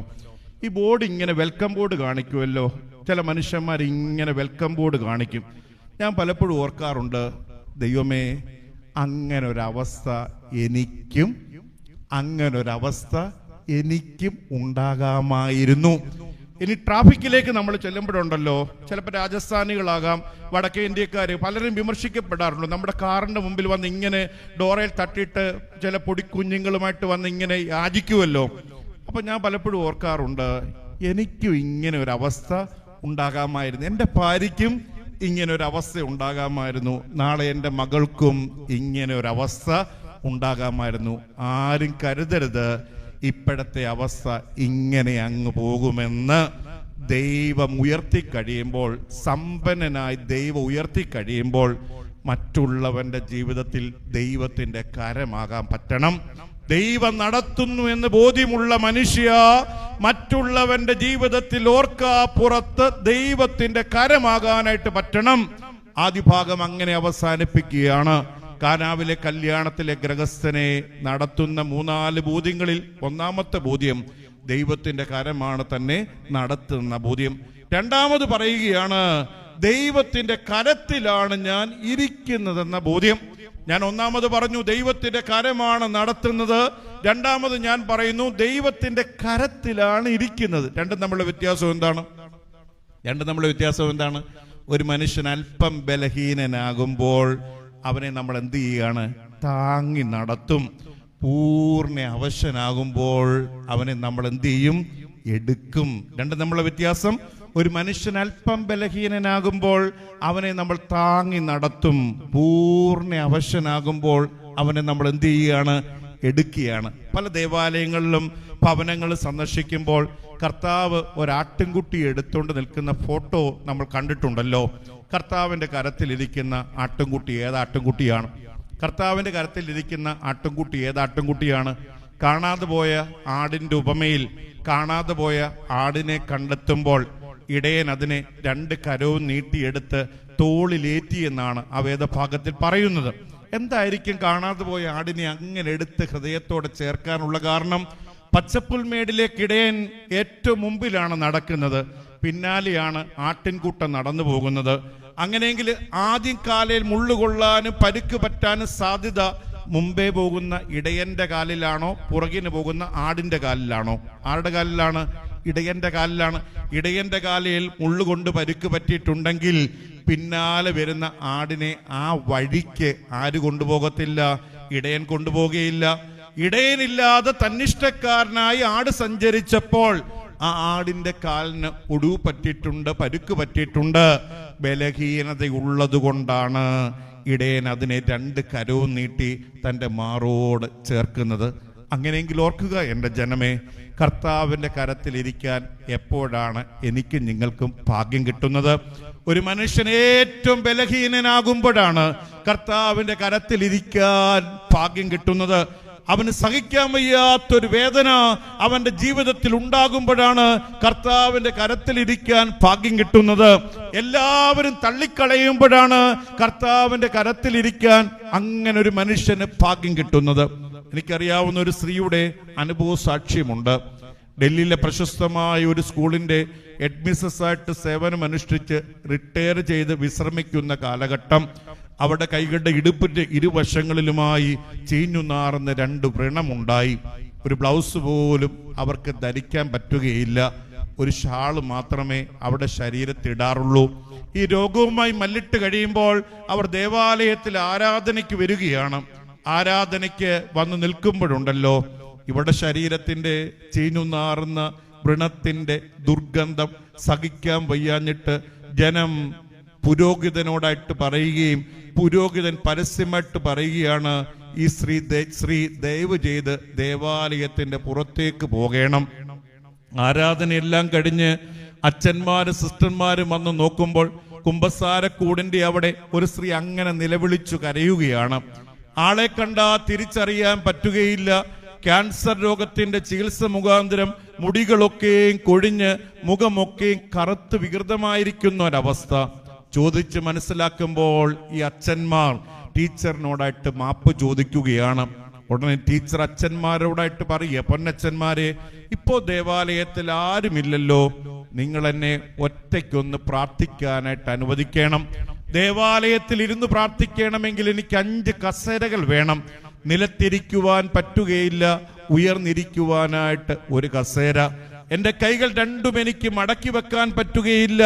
ഈ ബോർഡ് ഇങ്ങനെ വെൽക്കം ബോർഡ് കാണിക്കുമല്ലോ. ചില മനുഷ്യന്മാർ ഇങ്ങനെ വെൽക്കം ബോർഡ് കാണിക്കും. ഞാൻ പലപ്പോഴും ഓർക്കാറുണ്ട്, ദൈവമേ, അങ്ങനൊരവസ്ഥ എനിക്കും ഉണ്ടാകാമായിരുന്നു. ഇനി ട്രാഫിക്കിലേക്ക് നമ്മൾ ചെല്ലുമ്പോഴുണ്ടല്ലോ, ചിലപ്പോൾ രാജസ്ഥാനികളാകാം, വടക്കേ ഇന്ത്യക്കാർ പലരും വിമർശിക്കപ്പെടാറുണ്ട്. നമ്മുടെ കാറിന്റെ മുമ്പിൽ വന്ന് ഇങ്ങനെ ഡോറയിൽ തട്ടിയിട്ട് ചില പൊടിക്കുഞ്ഞുങ്ങളുമായിട്ട് വന്ന് ഇങ്ങനെ യാചിക്കുമല്ലോ. അപ്പൊ ഞാൻ പലപ്പോഴും ഓർക്കാറുണ്ട്, എനിക്കും ഇങ്ങനെ ഒരു അവസ്ഥ ഉണ്ടാകാമായിരുന്നു, എൻ്റെ ഭാര്യയ്ക്കും ഇങ്ങനെ ഒരു അവസ്ഥ ഉണ്ടാകാമായിരുന്നു, നാളെ എൻ്റെ മകൾക്കും ഇങ്ങനെ ഒരു അവസ്ഥ ഉണ്ടാകാമായിരുന്നു. ആരും കരുതരുത് ഇപ്പോഴത്തെ അവസ്ഥ ഇങ്ങനെ അങ്ങ് പോകുമെന്ന്. ദൈവം ഉയർത്തിക്കഴിയുമ്പോൾ, സമ്പന്നനായി ദൈവം ഉയർത്തിക്കഴിയുമ്പോൾ മറ്റുള്ളവന്റെ ജീവിതത്തിൽ ദൈവത്തിന്റെ കരമാകാൻ പറ്റണം. ദൈവം നടത്തുന്നു എന്ന് ബോധ്യമുള്ള മനുഷ്യ മറ്റുള്ളവന്റെ ജീവിതത്തിൽ ഓർക്കാപ്പുറത്ത് ദൈവത്തിന്റെ കരമാകാനായിട്ട് പറ്റണം. ആദ്യ ഭാഗം അങ്ങനെ അവസാനിപ്പിക്കുകയാണ്. കാനാവിലെ കല്യാണത്തിലെ ഗൃഹസ്ഥനെ നടത്തുന്ന 3-4 ബോധ്യങ്ങളിൽ ഒന്നാമത്തെ ബോധ്യം ദൈവത്തിന്റെ കരമാണ് തന്നെ നടത്തുന്ന ബോധ്യം. രണ്ടാമത് പറയുകയാണ്, ദൈവത്തിന്റെ കരത്തിലാണ് ഞാൻ ഇരിക്കുന്നതെന്ന ബോധ്യം. ഞാൻ ഒന്നാമത് പറഞ്ഞു ദൈവത്തിന്റെ കരമാണ് നടത്തുന്നത്, രണ്ടാമത് ഞാൻ പറയുന്നു ദൈവത്തിന്റെ കരത്തിലാണ് ഇരിക്കുന്നത്. രണ്ടും തമ്മിലുള്ള വ്യത്യാസം എന്താണ്? ഒരു മനുഷ്യൻ അല്പം ബലഹീനനാകുമ്പോൾ അവനെ നമ്മൾ എന്ത് ചെയ്യുകയാണ്? താങ്ങി നടത്തും. പൂർണ്ണ അവശനാകുമ്പോൾ അവനെ നമ്മൾ എന്ത് ചെയ്യും? എടുക്കും. രണ്ടും തമ്മിലുള്ള വ്യത്യാസം. ഒരു മനുഷ്യൻ അല്പം ബലഹീനനാകുമ്പോൾ അവനെ നമ്മൾ താങ്ങി നടത്തും. പൂർണ്ണ അവശനാകുമ്പോൾ അവനെ നമ്മൾ എന്ത് ചെയ്യുകയാണ്? എടുക്കുകയാണ്. പല ദേവാലയങ്ങളിലും ഭവനങ്ങൾ സന്ദർശിക്കുമ്പോൾ കർത്താവ് ഒരാട്ടിൻകുട്ടി എടുത്തുകൊണ്ട് നിൽക്കുന്ന ഫോട്ടോ നമ്മൾ കണ്ടിട്ടുണ്ടല്ലോ. കർത്താവിന്റെ കരത്തിലിരിക്കുന്ന ആട്ടിൻകുട്ടി ഏതാട്ടിൻകുട്ടിയാണ്? കർത്താവിന്റെ കരത്തിലിരിക്കുന്ന ആട്ടിൻകുട്ടി ഏതാട്ടിൻകുട്ടിയാണ്? കാണാതെ പോയ ആടിന്റെ ഉപമയിൽ കാണാതെ പോയ ആടിനെ കണ്ടെത്തുമ്പോൾ ഇടയൻ അതിനെ 2 കരവും നീട്ടിയെടുത്ത് തോളിലേറ്റി എന്നാണ് ആ വേദഭാഗത്തിൽ പറയുന്നത്. എന്തായിരിക്കും കാണാതെ പോയ ആടിനെ അങ്ങനെ എടുത്ത് ഹൃദയത്തോടെ ചേർക്കാനുള്ള കാരണം? പച്ചപ്പുൽമേടിലേക്ക് ഇടയൻ ഏറ്റവും മുമ്പിലാണ് നടക്കുന്നത്, പിന്നാലെയാണ് ആട്ടിൻകൂട്ടം നടന്നു പോകുന്നത്. അങ്ങനെയെങ്കിൽ ആദ്യം കാലിൽ മുള്ളുകൊള്ളാനും പരിക്ക് പറ്റാനും സാധ്യത മുമ്പേ പോകുന്ന ഇടയന്റെ കാലിലാണോ പുറകിന് പോകുന്ന ആടിന്റെ കാലിലാണോ? ആരുടെ കാലിലാണ്? ഇടയന്റെ കാലിലാണ്. ഇടയന്റെ കാലിൽ മുള്ളുകൊണ്ട് പരിക്ക് പറ്റിയിട്ടുണ്ടെങ്കിൽ പിന്നാലെ വരുന്ന ആടിനെ ആ വഴിക്ക് ആര് കൊണ്ടുപോകത്തില്ല? ഇടയൻ കൊണ്ടുപോകുകയില്ല. ഇടയനില്ലാതെ തന്നിഷ്ടക്കാരനായി ആട് സഞ്ചരിച്ചപ്പോൾ ആ ആടിന്റെ കാലിന് ഒടിവ് പറ്റിയിട്ടുണ്ട്, പരുക്ക് പറ്റിയിട്ടുണ്ട്. ബലഹീനതയുള്ളത് കൊണ്ടാണ് ഇടയൻ അതിനെ 2 കരവും നീട്ടി തൻ്റെ മാറോട് ചേർക്കുന്നത്. അങ്ങനെയെങ്കിൽ ഓർക്കുക എൻ്റെ ജനമേ, കർത്താവിൻ്റെ കരത്തിലിരിക്കാൻ എപ്പോഴാണ് എനിക്കും നിങ്ങൾക്കും ഭാഗ്യം കിട്ടുന്നത്? ഒരു മനുഷ്യൻ ഏറ്റവും ബലഹീനനാകുമ്പോഴാണ് കർത്താവിൻ്റെ കരത്തിലിരിക്കാൻ ഭാഗ്യം കിട്ടുന്നത്. അവന് സഹിക്കാൻ വയ്യാത്തൊരു വേദന അവന്റെ ജീവിതത്തിൽ ഉണ്ടാകുമ്പോഴാണ് കർത്താവിന്റെ കരത്തിലിരിക്കാൻ ഭാഗ്യം കിട്ടുന്നത്. എല്ലാവരും തള്ളിക്കളയുമ്പോഴാണ് കർത്താവിന്റെ കരത്തിലിരിക്കാൻ അങ്ങനെ ഒരു മനുഷ്യന് ഭാഗ്യം കിട്ടുന്നത്. എനിക്കറിയാവുന്ന ഒരു സ്ത്രീയുടെ അനുഭവ സാക്ഷ്യമുണ്ട്. ഡൽഹിയിലെ പ്രശസ്തമായ ഒരു സ്കൂളിന്റെ ഹെഡ്മിസ്ട്രസ്സായിട്ട് സേവനമനുഷ്ഠിച്ച് റിട്ടയർ ചെയ്ത് വിശ്രമിക്കുന്ന കാലഘട്ടം അവിടെ കൈകളുടെ ഇടുപ്പിന്റെ ഇരുവശങ്ങളിലുമായി ചീഞ്ഞു നാറുന്ന 2 വ്രണമുണ്ടായി. ഒരു ബ്ലൗസ് പോലും അവർക്ക് ധരിക്കാൻ പറ്റുകയില്ല. ഒരു ഷാള് മാത്രമേ അവിടെ ശരീരത്തിടാറുള്ളൂ. ഈ രോഗവുമായി മല്ലിട്ട് കഴിയുമ്പോൾ അവർ ദേവാലയത്തിൽ ആരാധനയ്ക്ക് വരികയാണ്. ആരാധനയ്ക്ക് വന്ന് നിൽക്കുമ്പോഴുണ്ടല്ലോ, ഇവിടെ ശരീരത്തിന്റെ ചീഞ്ഞു നാറുന്ന വ്രണത്തിന്റെ ദുർഗന്ധം സഹിക്കാൻ വയ്യാഞ്ഞിട്ട് ജനം പുരോഹിതനോടായിട്ട് പറയുകയും പുരോഹിതൻ പരസ്യമായിട്ട് പറയുകയാണ്, ഈ സ്ത്രീ ദയവ് ചെയ്ത് ദേവാലയത്തിന്റെ പുറത്തേക്ക് പോകണം. ആരാധനയെല്ലാം കഴിഞ്ഞ് അച്ഛന്മാരും സിസ്റ്റർമാരും വന്ന് നോക്കുമ്പോൾ കുമ്പസാരക്കൂടിന്റെ അവിടെ ഒരു സ്ത്രീ അങ്ങനെ നിലവിളിച്ചു കരയുകയാണ്. ആളെ കണ്ടാ തിരിച്ചറിയാൻ പറ്റുകയില്ല. ക്യാൻസർ രോഗത്തിന്റെ ചികിത്സ മുഖാന്തരം മുടികളൊക്കെയും കൊഴിഞ്ഞ് മുഖമൊക്കെയും കറുത്ത് വികൃതമായിരിക്കുന്ന ഒരവസ്ഥ. ചോദിച്ച് മനസ്സിലാക്കുമ്പോൾ ഈ അച്ഛന്മാർ ടീച്ചറിനോടായിട്ട് മാപ്പ് ചോദിക്കുകയാണ്. ഉടനെ ടീച്ചർ അച്ഛന്മാരോടായിട്ട് പറയുക, പൊന്നച്ഛന്മാരെ, ഇപ്പോ ദേവാലയത്തിൽ ആരുമില്ലല്ലോ, നിങ്ങൾ എന്നെ ഒറ്റയ്ക്കൊന്ന് പ്രാർത്ഥിക്കാനായിട്ട് അനുവദിക്കണം. ദേവാലയത്തിൽ ഇരുന്ന് പ്രാർത്ഥിക്കണമെങ്കിൽ എനിക്ക് 5 കസേരകൾ വേണം. നിലത്തിരിക്കുവാൻ പറ്റുകയില്ല, ഉയർന്നിരിക്കുവാനായിട്ട് ഒരു കസേര. എന്റെ കൈകൾ 2 എനിക്ക് മടക്കി വെക്കാൻ പറ്റുകയില്ല,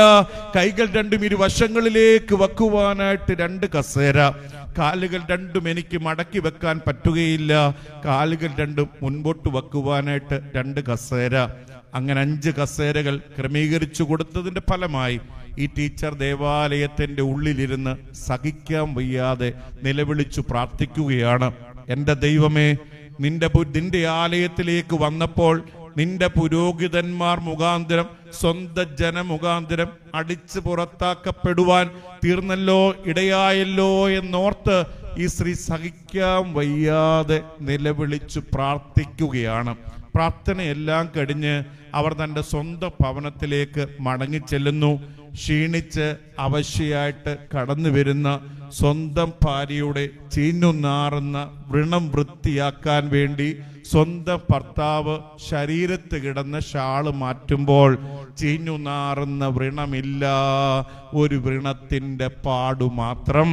കൈകൾ 2 ഇരുവശങ്ങളിലേക്ക് വെക്കുവാനായിട്ട് 2 കസേര. കാലുകൾ 2 എനിക്ക് മടക്കി വെക്കാൻ പറ്റുകയില്ല, കാലുകൾ 2 മുൻപോട്ട് വെക്കുവാനായിട്ട് 2 കസേര. അങ്ങനെ 5 കസേരകൾ ക്രമീകരിച്ചു കൊടുത്തതിന്റെ ഫലമായി ഈ ടീച്ചർ ദേവാലയത്തിന്റെ ഉള്ളിലിരുന്ന് സഹിക്കാൻ വയ്യാതെ നിലവിളിച്ചു പ്രാർത്ഥിക്കുകയാണ്. എൻ്റെ ദൈവമേ, നിന്റെ ആലയത്തിലേക്ക് വന്നപ്പോൾ നിന്റെ പുരോഹിതന്മാർ മുഖാന്തരം സ്വന്തം ജനമുഖാന്തരം അടിച്ചു പുറത്താക്കപ്പെടുവാൻ തീർന്നല്ലോ, ഇടയായല്ലോ എന്നോർത്ത് ഈ സ്ത്രീ സഹിക്കാൻ വയ്യാതെ നിലവിളിച്ചു പ്രാർത്ഥിക്കുകയാണ്. പ്രാർത്ഥനയെല്ലാം കഴിഞ്ഞ് അവർ തൻ്റെ സ്വന്തം ഭവനത്തിലേക്ക് മടങ്ങിച്ചെല്ലുന്നു. ക്ഷീണിച്ച് അവശയായിട്ട് കടന്നു വരുന്ന സ്വന്തം ഭാര്യയുടെ ചീഞ്ഞുനാറുന്ന വ്രണം വൃത്തിയാക്കാൻ വേണ്ടി സ്വന്തം ഭർത്താവ് ശരീരത്ത് കിടന്ന ഷാള് മാറ്റുമ്പോൾ ചീഞ്ഞുനാറുന്ന വ്രണമില്ല, ഒരു വ്രണത്തിന്റെ പാടു മാത്രം.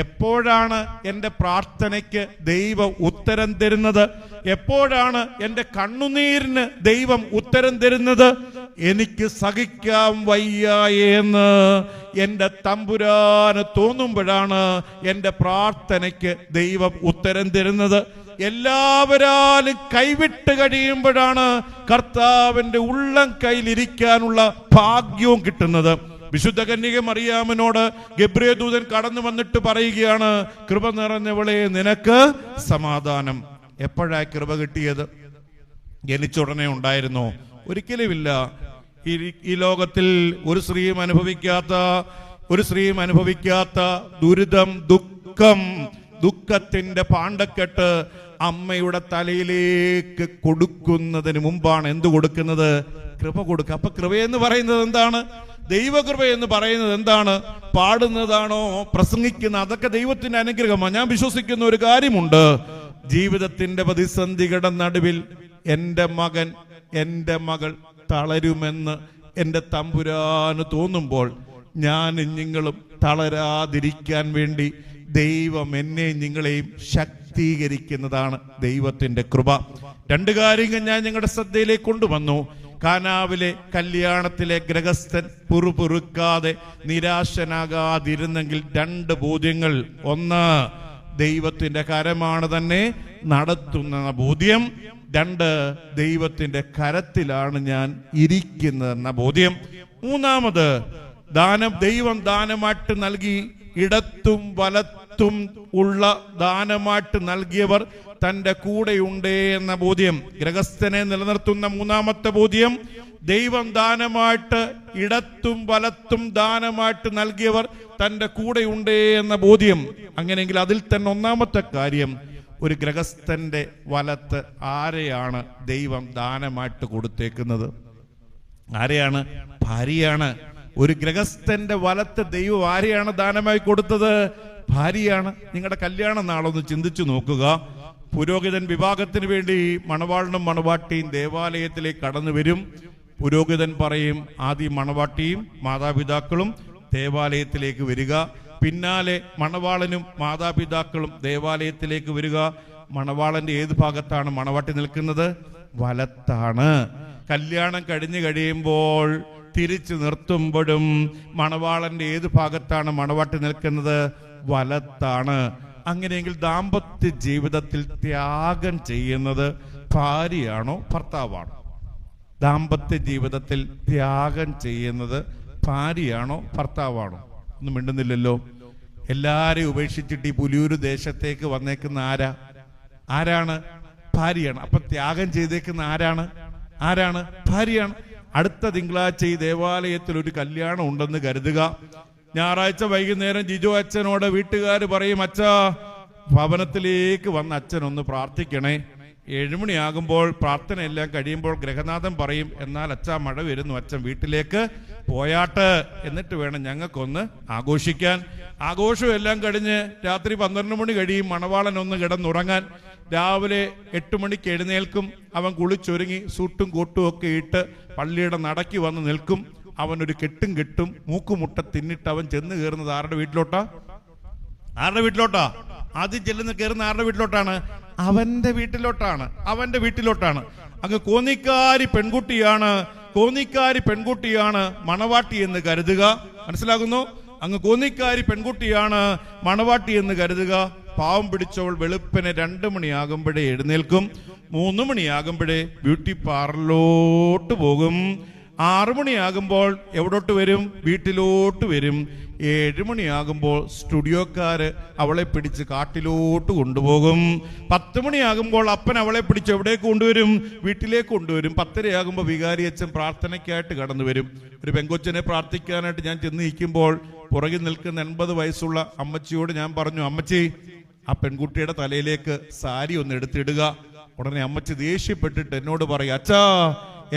എപ്പോഴാണ് എൻ്റെ പ്രാർത്ഥനയ്ക്ക് ദൈവം ഉത്തരം തരുന്നത്? എപ്പോഴാണ് എൻ്റെ കണ്ണുനീരിന് ദൈവം ഉത്തരം തരുന്നത്? എനിക്ക് സഹിക്കാൻ വയ്യ എന്ന് എൻ്റെ തമ്പുരാന് തോന്നുമ്പോഴാണ് എൻ്റെ പ്രാർത്ഥനയ്ക്ക് ദൈവം ഉത്തരം തരുന്നത്. എല്ലാവരാലും കൈവിട്ട് കഴിയുമ്പോഴാണ് കർത്താവിൻ്റെ ഉള്ളം കയ്യിലിരിക്കാനുള്ള ഭാഗ്യവും കിട്ടുന്നത്. വിശുദ്ധ കന്യക മറിയാമിനോട് ഗബ്രിയേൽ ദൂതൻ കടന്നു വന്നിട്ട് പറയുകയാണ്, കൃപ നിറഞ്ഞവളെ, നിനക്ക് സമാധാനം. എപ്പോഴാ കൃപ കിട്ടിയത്? ജനിച്ചുടനെ ഉണ്ടായിരുന്നോ? ഒരിക്കലുമില്ല. ഈ ലോകത്തിൽ ഒരു സ്ത്രീയും അനുഭവിക്കാത്ത ദുരിതം, ദുഃഖം ദുഃഖത്തിന്റെ പാണ്ടക്കെട്ട് അമ്മയുടെ തലയിലേക്ക് കൊടുക്കുന്നതിന് മുമ്പാണ് എന്ത് കൊടുക്കുന്നത്? കൃപ കൊടുക്കുക. അപ്പൊ കൃപയെന്ന് പറയുന്നത് എന്താണ്? ദൈവകൃപ എന്ന് പറയുന്നത് എന്താണ്? പാടുന്നതാണോ, പ്രസംഗിക്കുന്ന? അതൊക്കെ ദൈവത്തിന്റെ അനുഗ്രഹമാണ്. ഞാൻ വിശ്വസിക്കുന്ന ഒരു കാര്യമുണ്ട്, ജീവിതത്തിന്റെ പ്രതിസന്ധികളുടെ നടുവിൽ എൻ്റെ മകൻ, എൻ്റെ മകൾ തളരുമെന്ന് എൻ്റെ തമ്പുരാന് തോന്നുമ്പോൾ ഞാൻ നിങ്ങളും തളരാതിരിക്കാൻ വേണ്ടി ദൈവം എന്നെ നിങ്ങളെയും ശക്തീകരിക്കുന്നതാണ് ദൈവത്തിന്റെ കൃപ. രണ്ട് കാര്യങ്ങൾ ഞാൻ നിങ്ങളുടെ ശ്രദ്ധയിലേക്ക് കൊണ്ടുവന്നു. കാനാവിലെ കല്യാണത്തിലെ ഗൃഹസ്ഥൻ പുറുപുറുക്കാതെ നിരാശനാകാതിരുന്നെങ്കിൽ രണ്ട് ബോധ്യങ്ങൾ. ഒന്ന്, ദൈവത്തിന്റെ കരമാണ് തന്നെ നടത്തുന്ന ബോധ്യം. രണ്ട്, ദൈവത്തിന്റെ കരത്തിലാണ് ഞാൻ ഇരിക്കുന്നതെന്ന ബോധ്യം. മൂന്നാമത്, ദൈവം ദാനമായിട്ട് നൽകി ഇടത്തും വലത്തും ഉള്ള ദാനമായിട്ട് നൽകിയവർ തന്റെ കൂടെയുണ്ട് എന്ന ബോധ്യം. ഗൃഹസ്ഥനെ നിലനിർത്തുന്ന മൂന്നാമത്തെ ബോധ്യം, ദൈവം ദാനമായിട്ട് ഇടത്തും വലത്തും ദാനമായിട്ട് നൽകിയവർ തന്റെ കൂടെയുണ്ട് എന്ന ബോധ്യം. അങ്ങനെയെങ്കിൽ അതിൽ തന്നെ ഒന്നാമത്തെ കാര്യം, ഒരു ഗൃഹസ്ഥന്റെ വലത്ത് ആരെയാണ് ദൈവം ദാനമായിട്ട് കൊടുത്തേക്കുന്നത്? ആരെയാണ്? ഭാര്യയാണ്. ഒരു ഗൃഹസ്ഥന്റെ വലത്ത് ദൈവം ആരെയാണ് ദാനമായി കൊടുത്തത്? ഭാര്യയാണ്. നിങ്ങളുടെ കല്യാണ നാളൊന്ന് ചിന്തിച്ചു നോക്കുക. പുരോഹിതൻ വിവാഹത്തിന് വേണ്ടി മണവാളനും മണവാട്ടിയും ദേവാലയത്തിലേക്ക് കടന്നു വരും. പുരോഹിതൻ പറയും, ആദ്യം മണവാട്ടിയും മാതാപിതാക്കളും ദേവാലയത്തിലേക്ക് വരിക. പിന്നാലെ മണവാളനും മാതാപിതാക്കളും ദേവാലയത്തിലേക്ക് വരിക. മണവാളന്റെ ഏത് ഭാഗത്താണ് മണവാട്ടി നിൽക്കുന്നത്? വലത്താണ്. കല്യാണം കഴിഞ്ഞു കഴിയുമ്പോൾ തിരിച്ചു നിർത്തുമ്പോഴും മണവാളന്റെ ഏത് ഭാഗത്താണ് മണവാട്ടി നിൽക്കുന്നത്? വലത്താണ്. അങ്ങനെയെങ്കിൽ ദാമ്പത്യ ജീവിതത്തിൽ ത്യാഗം ചെയ്യുന്നത് ഭാര്യയാണോ ഭർത്താവാണോ? ദാമ്പത്യ ജീവിതത്തിൽ ത്യാഗം ചെയ്യുന്നത് ഭാര്യയാണോ ഭർത്താവാണോ? ഒന്നും മിണ്ടുന്നില്ലല്ലോ. എല്ലാരെയും ഉപേക്ഷിച്ചിട്ട് ഈ പുലിയൂര് ദേശത്തേക്ക് വന്നേക്കുന്ന ആരാണ്? ഭാര്യയാണ്. അപ്പൊ ത്യാഗം ചെയ്തേക്കുന്ന ആരാണ്? ഭാര്യയാണ്. അടുത്ത തിങ്കളാഴ്ച ഈ ദേവാലയത്തിൽ ഒരു കല്യാണം ഉണ്ടെന്ന് കരുതുക. ഞായറാഴ്ച വൈകുന്നേരം ജിജോ അച്ഛനോട് വീട്ടുകാർ പറയും, അച്ഛാ ഭവനത്തിലേക്ക് വന്ന് അച്ഛനൊന്ന് പ്രാർത്ഥിക്കണേ. 7 മണിയാകുമ്പോൾ പ്രാർത്ഥന എല്ലാം കഴിയുമ്പോൾ ഗൃഹനാഥൻ പറയും, എന്നാൽ അച്ഛാ മഴ വരുന്നു, അച്ഛൻ വീട്ടിലേക്ക് പോയാട്ട്, എന്നിട്ട് വേണം ഞങ്ങൾക്കൊന്ന് ആഘോഷിക്കാൻ. ആഘോഷം എല്ലാം കഴിഞ്ഞ് രാത്രി 12 മണി കഴിയും മണവാളൻ ഒന്ന് കിടന്നുറങ്ങാൻ. രാവിലെ 8 മണിക്ക് എഴുന്നേൽക്കും. അവൻ കുളിച്ചൊരുങ്ങി സൂട്ടും കോട്ടും ഒക്കെ ഇട്ട് പള്ളിയുടെ നടക്കി വന്ന് നിൽക്കും. അവനൊരു കെട്ടും മൂക്കുമുട്ട തിന്നിട്ട് അവൻ ചെന്ന് കയറുന്നത് ആരുടെ വീട്ടിലോട്ടാ? ആദ്യം ചെല്ലുന്ന കയറുന്ന ആരുടെ വീട്ടിലോട്ടാണ്? അവന്റെ വീട്ടിലോട്ടാണ്. അങ്ങ് കോന്നിക്കാരി പെൺകുട്ടിയാണ് മണവാട്ടി എന്ന് കരുതുക. മനസ്സിലാകുന്നു? അങ്ങ് കോന്നിക്കാരി പെൺകുട്ടിയാണ് മണവാട്ടി എന്ന് കരുതുക. പാവം പിടിച്ചവൾ വെളുപ്പിന് 2 മണിയാകുമ്പോഴേ എഴുന്നേൽക്കും. 3 മണിയാകുമ്പോഴേ ബ്യൂട്ടി പാർലറിലോട്ട് പോകും. 6 മണിയാകുമ്പോൾ എവിടോട്ട് വരും? വീട്ടിലോട്ട് വരും. 7 മണിയാകുമ്പോൾ സ്റ്റുഡിയോക്കാര് അവളെ പിടിച്ച് കാട്ടിലോട്ട് കൊണ്ടുപോകും. 10 മണിയാകുമ്പോൾ അപ്പൻ അവളെ പിടിച്ച് എവിടേക്ക് കൊണ്ടുവരും? വീട്ടിലേക്ക് കൊണ്ടുവരും. 10:30 വികാരി അച്ഛൻ പ്രാർത്ഥനയ്ക്കായിട്ട് കടന്നു വരും. ഒരു പെങ്കൊച്ചനെ പ്രാർത്ഥിക്കാനായിട്ട് ഞാൻ ചെന്ന് നിൽക്കുമ്പോൾ പുറകിൽ നിൽക്കുന്ന 80 വയസ്സുള്ള അമ്മച്ചിയോട് ഞാൻ പറഞ്ഞു, അമ്മച്ചി ആ പെൺകുട്ടിയുടെ തലയിലേക്ക് സാരി ഒന്ന് എടുത്തിടുക. ഉടനെ അമ്മച്ചി ദേഷ്യപ്പെട്ടിട്ട് എന്നോട് പറയും, അച്ഛാ